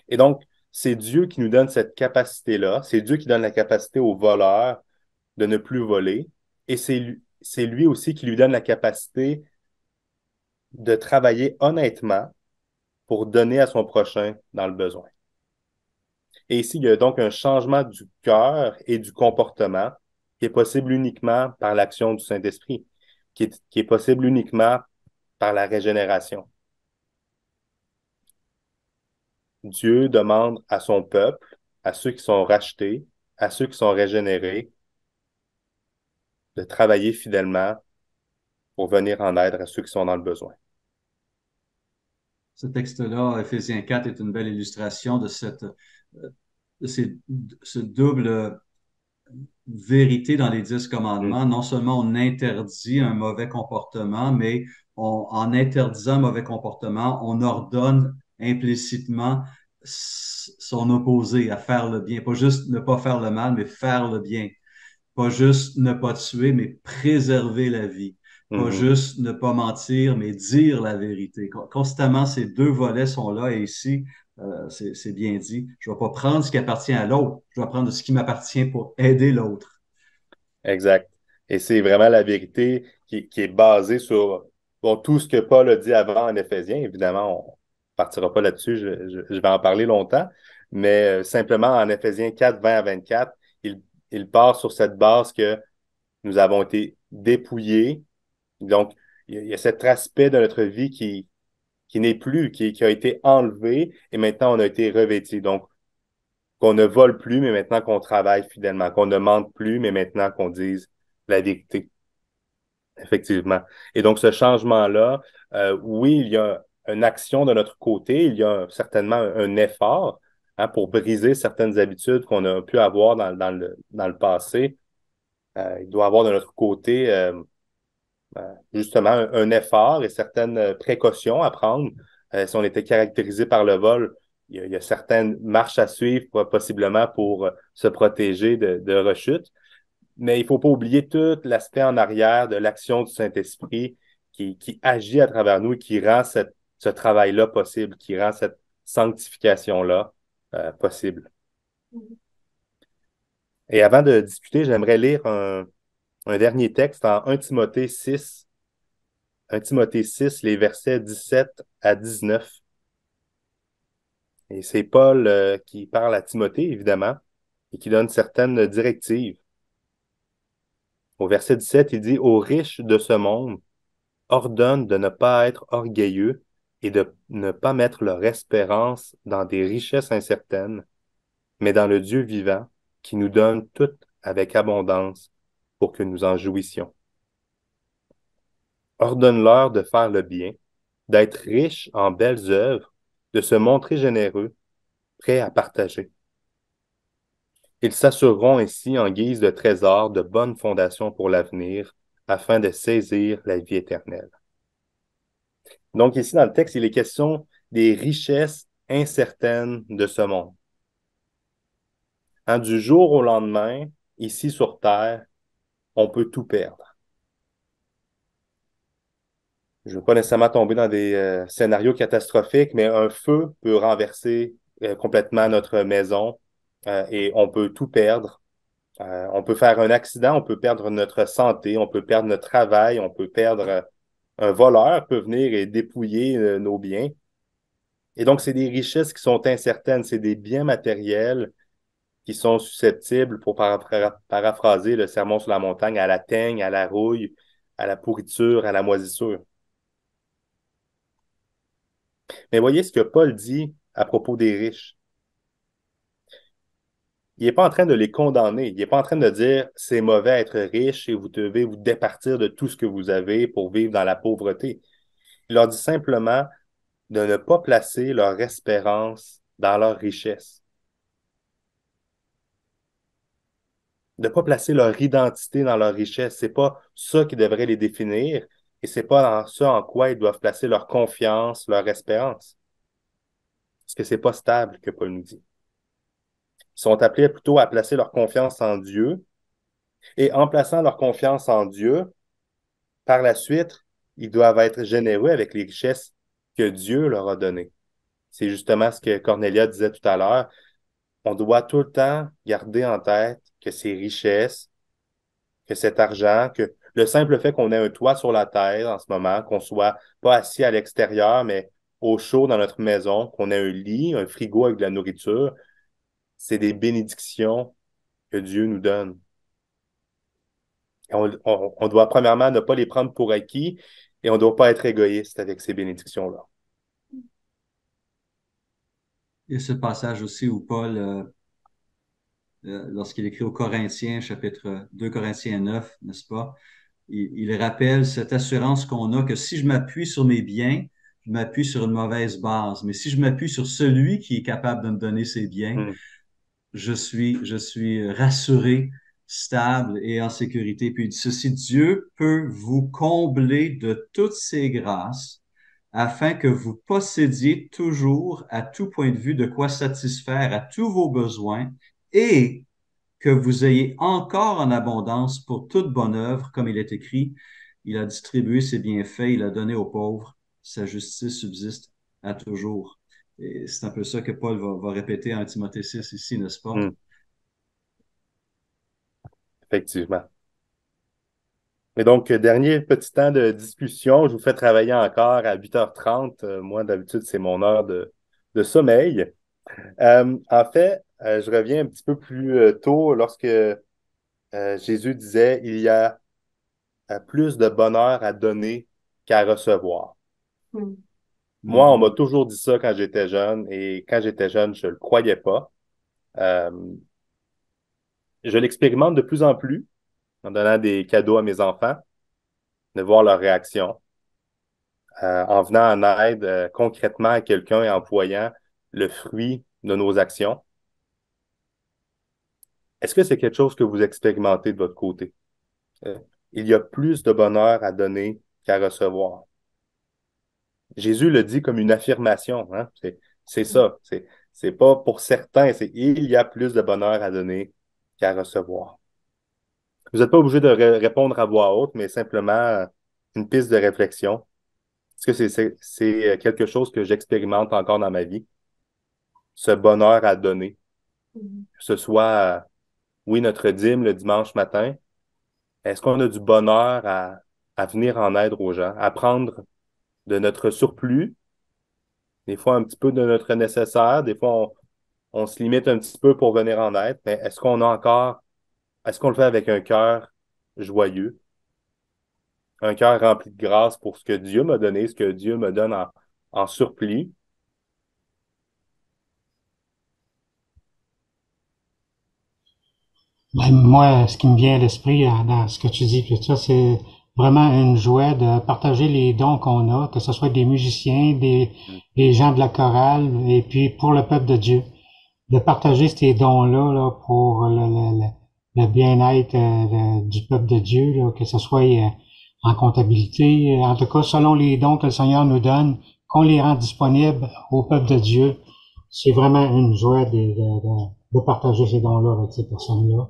Et donc, c'est Dieu qui nous donne cette capacité-là, c'est Dieu qui donne la capacité aux voleurs de ne plus voler, et c'est lui aussi qui lui donne la capacité de travailler honnêtement pour donner à son prochain dans le besoin. Et ici, il y a donc un changement du cœur et du comportement qui est possible uniquement par l'action du Saint-Esprit, qui est possible uniquement par la régénération. Dieu demande à son peuple, à ceux qui sont rachetés, à ceux qui sont régénérés, de travailler fidèlement pour venir en aide à ceux qui sont dans le besoin. Ce texte-là, Éphésiens 4, est une belle illustration de ce double vérité dans les 10 commandements. Non seulement on interdit un mauvais comportement, mais en interdisant un mauvais comportement, on ordonne implicitement son opposé à faire le bien. Pas juste ne pas faire le mal, mais faire le bien. Pas juste ne pas tuer, mais préserver la vie. Pas Mhm. juste ne pas mentir, mais dire la vérité. Constamment, ces deux volets sont là et ici, c'est bien dit. Je ne vais pas prendre ce qui appartient à l'autre, je vais prendre ce qui m'appartient pour aider l'autre. Exact. Et c'est vraiment la vérité qui est basée sur bon, tout ce que Paul a dit avant en Éphésiens. Évidemment, on ne partira pas là-dessus, je vais en parler longtemps, mais simplement en Éphésiens 4, 20 à 24, il part sur cette base que nous avons été dépouillés. Donc, il y a cet aspect de notre vie qui n'est plus, qui a été enlevé et maintenant on a été revêti. Donc, qu'on ne vole plus, mais maintenant qu'on travaille fidèlement, qu'on ne mente plus, mais maintenant qu'on dise la vérité, effectivement. Et donc, ce changement-là, oui, il y a une action de notre côté, il y a certainement un effort pour briser certaines habitudes qu'on a pu avoir dans le passé. Il doit y avoir de notre côté justement un effort et certaines précautions à prendre. Si on était caractérisé par le vol, il y a certaines marches à suivre possiblement pour se protéger de rechutes. Mais il ne faut pas oublier tout l'aspect en arrière de l'action du Saint-Esprit qui agit à travers nous et qui rend ce travail-là possible, qui rend cette sanctification-là possible. Et avant de discuter, j'aimerais lire un dernier texte en 1 Timothée 6, 1 Timothée 6, les versets 17 à 19. Et c'est Paul qui parle à Timothée, évidemment, et qui donne certaines directives. Au verset 17, il dit, « Aux riches de ce monde, ordonne de ne pas être orgueilleux et de ne pas mettre leur espérance dans des richesses incertaines, mais dans le Dieu vivant qui nous donne tout avec abondance pour que nous en jouissions. Ordonne-leur de faire le bien, d'être riches en belles œuvres, de se montrer généreux, prêts à partager. Ils s'assureront ainsi en guise de trésor de bonnes fondations pour l'avenir, afin de saisir la vie éternelle. » Donc ici, dans le texte, il est question des richesses incertaines de ce monde. Du jour au lendemain, ici sur Terre, on peut tout perdre. Je ne veux pas nécessairement tomber dans des scénarios catastrophiques, mais un feu peut renverser complètement notre maison et on peut tout perdre. On peut faire un accident, on peut perdre notre santé, on peut perdre notre travail, on peut perdre un voleur peut venir et dépouiller nos biens. Et donc, c'est des richesses qui sont incertaines, c'est des biens matériels qui sont susceptibles, pour paraphraser le sermon sur la montagne, à la teigne, à la rouille, à la pourriture, à la moisissure. Mais voyez ce que Paul dit à propos des riches. Il n'est pas en train de les condamner. Il n'est pas en train de dire c'est mauvais être riche et vous devez vous départir de tout ce que vous avez pour vivre dans la pauvreté. Il leur dit simplement de ne pas placer leur espérance dans leur richesse. De ne pas placer leur identité dans leur richesse. Ce n'est pas ça qui devrait les définir et ce n'est pas dans ça en quoi ils doivent placer leur confiance, leur espérance. Parce que ce n'est pas stable que Paul nous dit. Ils sont appelés plutôt à placer leur confiance en Dieu et en plaçant leur confiance en Dieu, par la suite, ils doivent être généreux avec les richesses que Dieu leur a données. C'est justement ce que Cornélia disait tout à l'heure. On doit tout le temps garder en tête que ces richesses, que cet argent, que le simple fait qu'on ait un toit sur la tête en ce moment, qu'on soit pas assis à l'extérieur, mais au chaud dans notre maison, qu'on ait un lit, un frigo avec de la nourriture, c'est des bénédictions que Dieu nous donne. On doit premièrement ne pas les prendre pour acquis et on ne doit pas être égoïste avec ces bénédictions-là. Il y a ce passage aussi où Paul, lorsqu'il écrit aux Corinthiens, chapitre 2 Corinthiens 9, n'est-ce pas? Il rappelle cette assurance qu'on a que si je m'appuie sur mes biens, je m'appuie sur une mauvaise base. Mais si je m'appuie sur celui qui est capable de me donner ses biens, je suis rassuré, stable et en sécurité. Puis ceci, Dieu peut vous combler de toutes ses grâces afin que vous possédiez toujours à tout point de vue de quoi satisfaire à tous vos besoins et que vous ayez encore en abondance pour toute bonne œuvre, comme il est écrit, il a distribué ses bienfaits, il a donné aux pauvres, sa justice subsiste à toujours. Et c'est un peu ça que Paul va répéter en Timothée 6 ici, n'est-ce pas? Effectivement. Et donc, dernier petit temps de discussion, je vous fais travailler encore à 8h30. Moi, d'habitude, c'est mon heure de sommeil. En fait, je reviens un petit peu plus tôt lorsque Jésus disait, il y a plus de bonheur à donner qu'à recevoir. Mm. Moi, on m'a toujours dit ça quand j'étais jeune, et quand j'étais jeune, je ne le croyais pas. Euh, je l'expérimente de plus en plus en donnant des cadeaux à mes enfants, de voir leur réaction, en venant en aide concrètement à quelqu'un et en voyant le fruit de nos actions. Est-ce que c'est quelque chose que vous expérimentez de votre côté? Il y a plus de bonheur à donner qu'à recevoir. Jésus le dit comme une affirmation, hein? C'est ça. C'est pas pour certains, c'est il y a plus de bonheur à donner qu'à recevoir. Vous n'êtes pas obligé de répondre à voix haute, mais simplement une piste de réflexion. Est-ce que c'est quelque chose que j'expérimente encore dans ma vie? Ce bonheur à donner. Mm. Que ce soit, oui, notre dîme le dimanche matin. Est-ce qu'on a du bonheur à venir en aide aux gens, à prendre de notre surplus, des fois un petit peu de notre nécessaire, des fois on se limite un petit peu pour venir en aide, mais est-ce qu'on le fait avec un cœur joyeux, un cœur rempli de grâce pour ce que Dieu m'a donné, ce que Dieu me donne en surplus? Ben, moi, ce qui me vient à l'esprit dans ce que tu dis, puis ça, c'est vraiment une joie de partager les dons qu'on a, que ce soit des musiciens, des gens de la chorale, et puis pour le peuple de Dieu, de partager ces dons-là là, pour le bien-être du peuple de Dieu, là, que ce soit en comptabilité, en tout cas selon les dons que le Seigneur nous donne, qu'on les rend disponibles au peuple de Dieu. C'est vraiment une joie de partager ces dons-là avec ces personnes-là.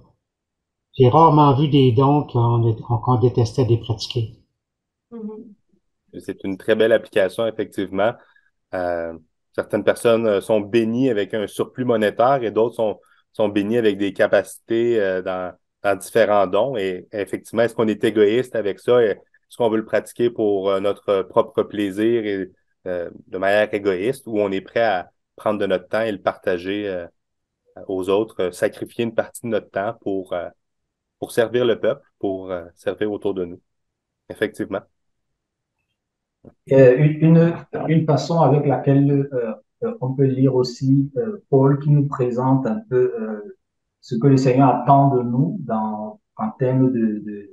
J'ai rarement vu des dons qu'on détestait de les pratiquer. Mhm. C'est une très belle application, effectivement. Euh, Certaines personnes sont bénies avec un surplus monétaire et d'autres sont bénies avec des capacités dans différents dons. Et effectivement, est-ce qu'on est égoïste avec ça? Est-ce qu'on veut le pratiquer pour notre propre plaisir et de manière égoïste, ou on est prêt à prendre de notre temps et le partager aux autres, sacrifier une partie de notre temps pour servir le peuple, pour servir autour de nous? Effectivement. Une façon avec laquelle on peut lire aussi Paul qui nous présente un peu ce que le Seigneur attend de nous en termes de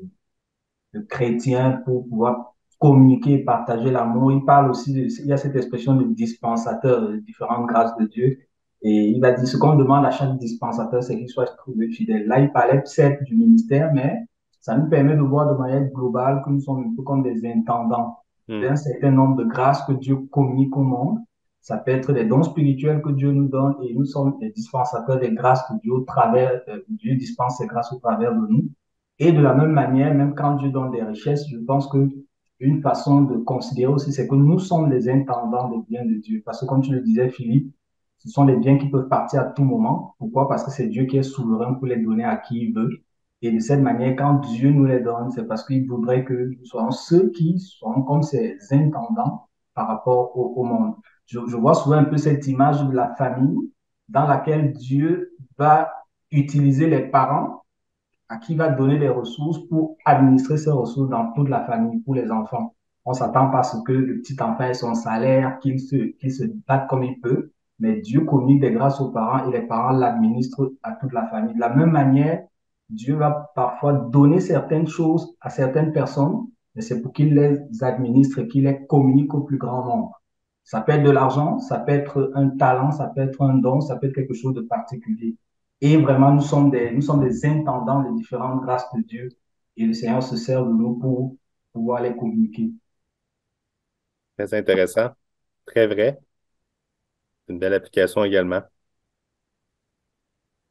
chrétiens pour pouvoir communiquer et partager l'amour. Il parle aussi, il y a cette expression de dispensateur, de différentes grâces de Dieu. Et il va dire, ce qu'on demande à chaque dispensateur, c'est qu'il soit trouvé fidèle. Là, il parlait certes du ministère, mais ça nous permet de voir de manière globale que nous sommes un peu comme des intendants d'un certain nombre de grâces que Dieu communique au monde. Ça peut être des dons spirituels que Dieu nous donne et nous sommes des dispensateurs des grâces que Dieu, au travers, Dieu dispense ses grâces au travers de nous. Et de la même manière, même quand Dieu donne des richesses, je pense que une façon de considérer aussi, c'est que nous sommes les intendants des biens de Dieu. Parce que comme tu le disais, Philippe, ce sont des biens qui peuvent partir à tout moment. Pourquoi? Parce que c'est Dieu qui est souverain pour les donner à qui il veut. Et de cette manière, quand Dieu nous les donne, c'est parce qu'il voudrait que nous soyons ceux qui sont comme ces intendants par rapport au monde. Je vois souvent un peu cette image de la famille dans laquelle Dieu va utiliser les parents à qui va donner les ressources pour administrer ces ressources dans toute la famille, pour les enfants. On s'attend pas à ce que le petit enfant ait son salaire, qu'il se batte comme il peut, mais Dieu communique des grâces aux parents et les parents l'administrent à toute la famille. De la même manière, Dieu va parfois donner certaines choses à certaines personnes, mais c'est pour qu'ils les administrent et qu'ils les communiquent au plus grand nombre. Ça peut être de l'argent, ça peut être un talent, ça peut être un don, ça peut être quelque chose de particulier. Et vraiment, nous sommes des intendants des différentes grâces de Dieu. Et le Seigneur se sert de nous pour pouvoir les communiquer. Très intéressant. Très vrai. Une belle application également.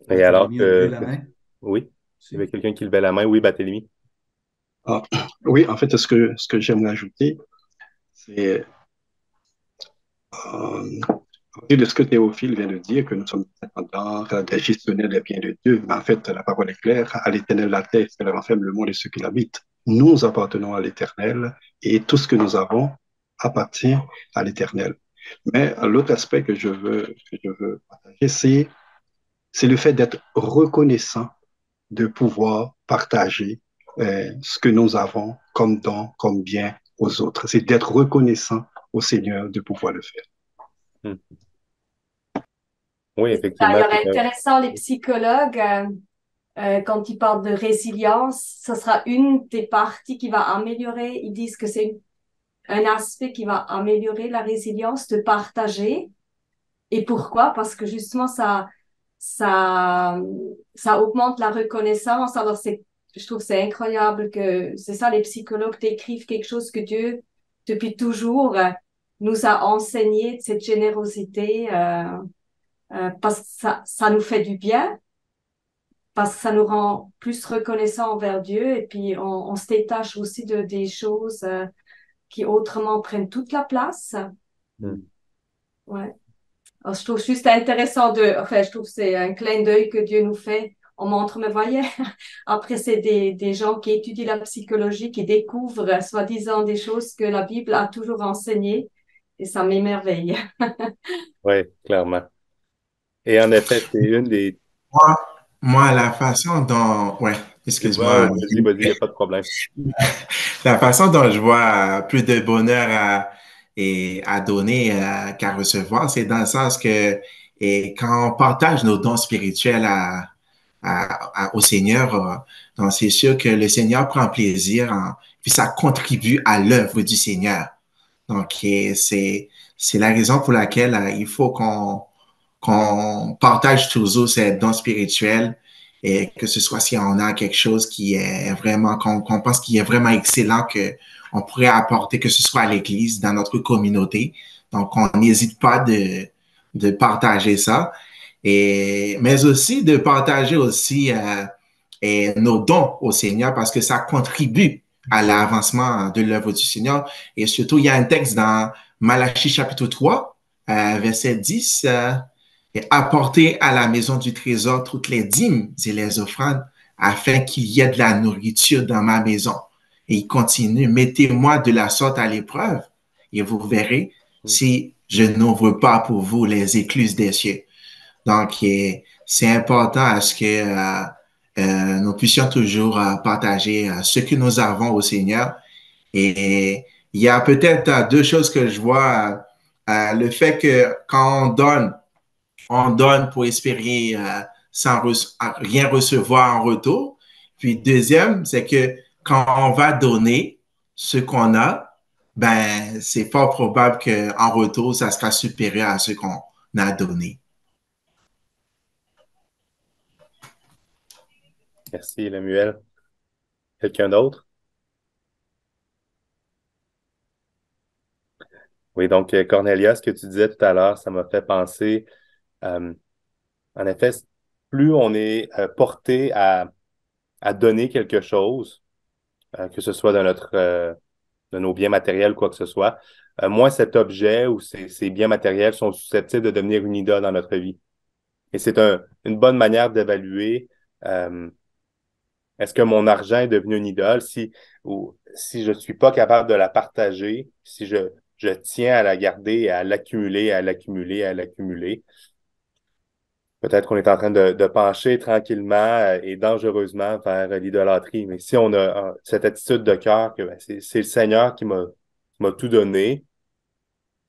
Et alors Jérémie a levé que, la main. Oui, il y avait quelqu'un qui levait la main. Oui, Barthélemy. Ah, oui, en fait, ce que j'aimerais ajouter, c'est à partir de ce que Théophile vient de dire, que nous sommes indépendants, des gestionnaires des biens de Dieu. Mais en fait, la parole est claire, à l'Éternel la terre, elle renferme le monde et ceux qui l'habitent. Nous appartenons à l'Éternel et tout ce que nous avons appartient à l'Éternel. Mais l'autre aspect que je veux partager, c'est le fait d'être reconnaissant de pouvoir partager ce que nous avons comme don, comme bien aux autres. C'est d'être reconnaissant au Seigneur de pouvoir le faire. Hmm. Oui, C'est ça, il effectivement. y aurait intéressant les psychologues, quand ils parlent de résilience, ce sera une des parties qui va améliorer. Ils disent que c'est un aspect qui va améliorer la résilience, de partager. Et pourquoi? Parce que justement, ça, ça augmente la reconnaissance. Alors, je trouve que c'est incroyable que c'est ça, les psychologues décrivent quelque chose que Dieu, depuis toujours, nous a enseigné, de cette générosité, parce que ça nous fait du bien, parce que ça nous rend plus reconnaissants envers Dieu, et puis on se détache aussi des choses, qui autrement prennent toute la place. Hmm. Ouais. Alors, je trouve juste intéressant je trouve que c'est un clin d'œil que Dieu nous fait. On montre, mais voyez, après, c'est des gens qui étudient la psychologie, qui découvrent, soi-disant, des choses que la Bible a toujours enseignées, et ça m'émerveille. Oui, clairement. Et en effet, c'est une des... Moi, la façon dont, ouais, Wow, excuse-moi, vas-y, il n'y a pas de problème. la façon dont je vois plus de bonheur à donner qu'à recevoir, c'est dans le sens que quand on partage nos dons spirituels au Seigneur, donc c'est sûr que le Seigneur prend plaisir, puis ça contribue à l'œuvre du Seigneur. Donc, c'est la raison pour laquelle il faut qu'on partage toujours ces dons spirituels et que ce soit si on a quelque chose qui est vraiment, qu'on pense qui est vraiment excellent, que on pourrait apporter, que ce soit à l'Église, dans notre communauté. Donc, on n'hésite pas de partager ça. Mais aussi de partager aussi nos dons au Seigneur parce que ça contribue à l'avancement de l'œuvre du Seigneur. Et surtout, il y a un texte dans Malachie chapitre 3, verset 10, et apporter à la maison du trésor toutes les dîmes et les offrandes afin qu'il y ait de la nourriture dans ma maison. Et il continue, mettez-moi de la sorte à l'épreuve et vous verrez si je n'ouvre pas pour vous les écluses des cieux. Donc, c'est important à ce que nous puissions toujours partager ce que nous avons au Seigneur. Et il y a peut-être deux choses que je vois. Le fait que quand on donne pour espérer sans rien recevoir en retour. Puis deuxième, c'est que quand on va donner ce qu'on a, ben c'est fort probable qu'en retour, ça sera supérieur à ce qu'on a donné. Merci, Lemuel. Quelqu'un d'autre? Oui, donc, Cornelia, ce que tu disais tout à l'heure, ça m'a fait penser, euh, en effet, plus on est porté à donner quelque chose, que ce soit de nos biens matériels, quoi que ce soit, moins cet objet ou ces biens matériels sont susceptibles de devenir une idole dans notre vie. Et c'est une bonne manière d'évaluer euh, est-ce que mon argent est devenu une idole ou si je ne suis pas capable de la partager, si je tiens à la garder, à l'accumuler, à l'accumuler, à l'accumuler. Peut-être qu'on est en train de pencher tranquillement et dangereusement vers l'idolâtrie. Mais si on a cette attitude de cœur que ben, c'est le Seigneur qui m'a tout donné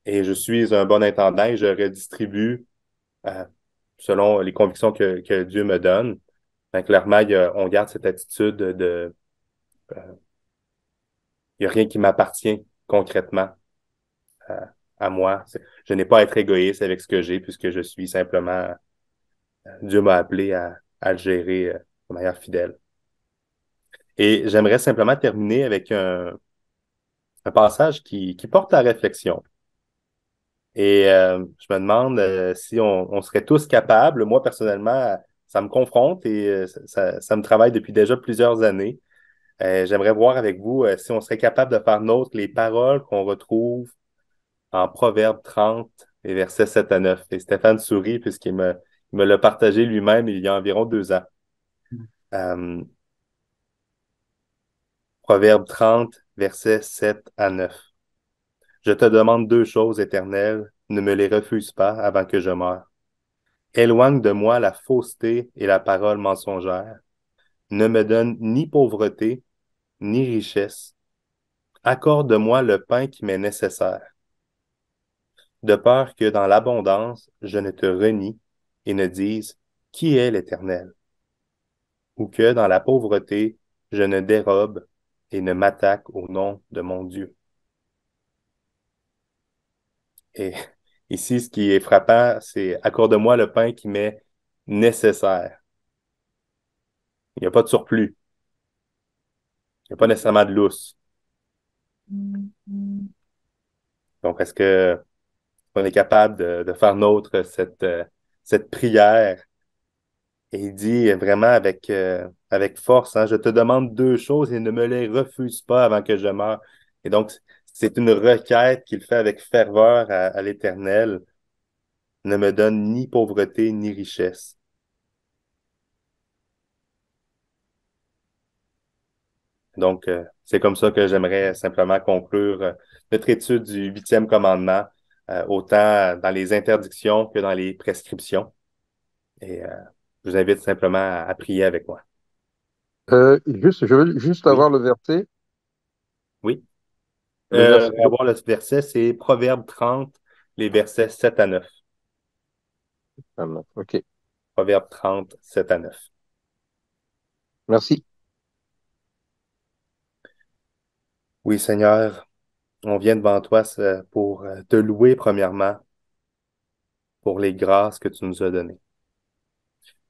et je suis un bon intendant et je redistribue euh, selon les convictions que Dieu me donne, ben, clairement, on garde cette attitude il n'y a rien qui m'appartient concrètement euh, à moi. Je n'ai pas à être égoïste avec ce que j'ai puisque je suis simplement, Dieu m'a appelé à le gérer de manière fidèle. Et j'aimerais simplement terminer avec un passage qui porte à réflexion. Et je me demande si on serait tous capables, moi personnellement, ça me confronte et ça me travaille depuis déjà plusieurs années. J'aimerais voir avec vous si on serait capable de faire nôtre les paroles qu'on retrouve en Proverbe 30, les versets 7 à 9. Et Stéphane sourit il me l'a partagé lui-même il y a environ 2 ans. Euh, Proverbe 30, versets 7 à 9. Je te demande 2 choses, Éternel, ne me les refuse pas avant que je meure. Éloigne de moi la fausseté et la parole mensongère. Ne me donne ni pauvreté, ni richesse. Accorde-moi le pain qui m'est nécessaire, de peur que dans l'abondance, je ne te renie et ne dise, qui est l'Éternel? Ou que dans la pauvreté, je ne dérobe et ne m'attaque au nom de mon Dieu. Et ici, ce qui est frappant, c'est accorde-moi le pain qui m'est nécessaire. Il n'y a pas de surplus. Il n'y a pas nécessairement de lousse. Donc, est-ce que on est capable de faire nôtre cette prière? Et il dit vraiment avec force, hein, je te demande 2 choses et ne me les refuse pas avant que je meure. Et donc, c'est une requête qu'il fait avec ferveur à l'Éternel. Ne me donne ni pauvreté ni richesse. Donc, c'est comme ça que j'aimerais simplement conclure notre étude du 8e commandement, autant dans les interdictions que dans les prescriptions. Et je vous invite simplement à prier avec moi. Je veux juste Oui, avoir le verset. oui. Le verset. Avoir le verset, c'est Proverbe 30, les versets 7 à 9. Ok, Proverbe 30, 7 à 9. merci. Oui, Seigneur, on vient devant toi pour te louer premièrement pour les grâces que tu nous as données.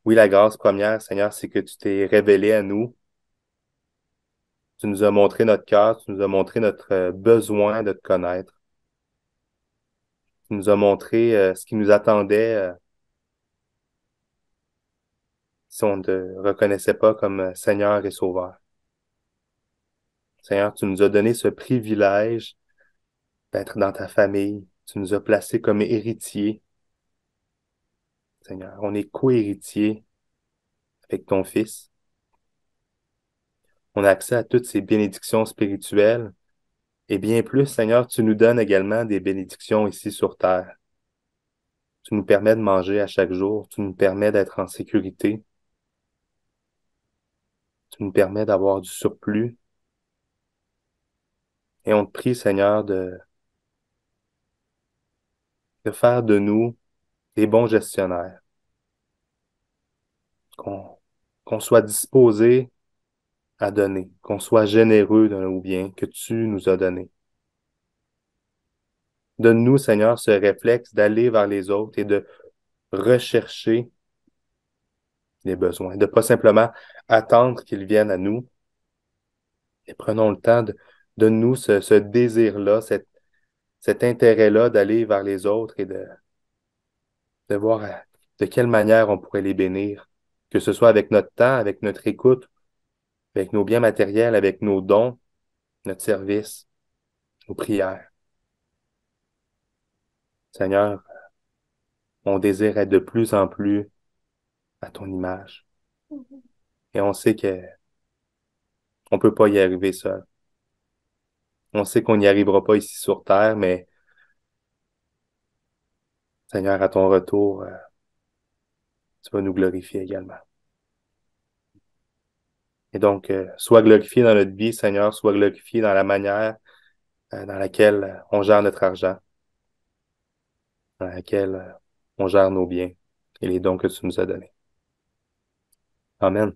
Oui, la grâce première, Seigneur, c'est que tu t'es révélé à nous. Tu nous as montré notre cœur, tu nous as montré notre besoin de te connaître. Tu nous as montré ce qui nous attendait si on ne te reconnaissait pas comme Seigneur et Sauveur. Seigneur, tu nous as donné ce privilège d'être dans ta famille. Tu nous as placés comme héritiers. Seigneur, on est co-héritiers avec ton Fils. On a accès à toutes ces bénédictions spirituelles. Et bien plus, Seigneur, tu nous donnes également des bénédictions ici sur terre. Tu nous permets de manger à chaque jour. Tu nous permets d'être en sécurité. Tu nous permets d'avoir du surplus. Et on te prie, Seigneur, de faire de nous des bons gestionnaires. Qu'on qu'on soit disposés à donner, qu'on soit généreux de nos biens que tu nous as donnés. Donne-nous, Seigneur, ce réflexe d'aller vers les autres et de rechercher les besoins, de pas simplement attendre qu'ils viennent à nous, mais prenons le temps de nous ce désir-là, cet intérêt-là d'aller vers les autres et de voir de quelle manière on pourrait les bénir, que ce soit avec notre temps, avec notre écoute, avec nos biens matériels, avec nos dons, notre service, nos prières. Seigneur, on désire être de plus en plus à ton image. Et on sait que on peut pas y arriver seul. On sait qu'on n'y arrivera pas ici sur terre, mais Seigneur, à ton retour, tu vas nous glorifier également. Et donc, sois glorifié dans notre vie, Seigneur, sois glorifié dans la manière dans laquelle on gère notre argent, dans laquelle on gère nos biens et les dons que tu nous as donnés. Amen.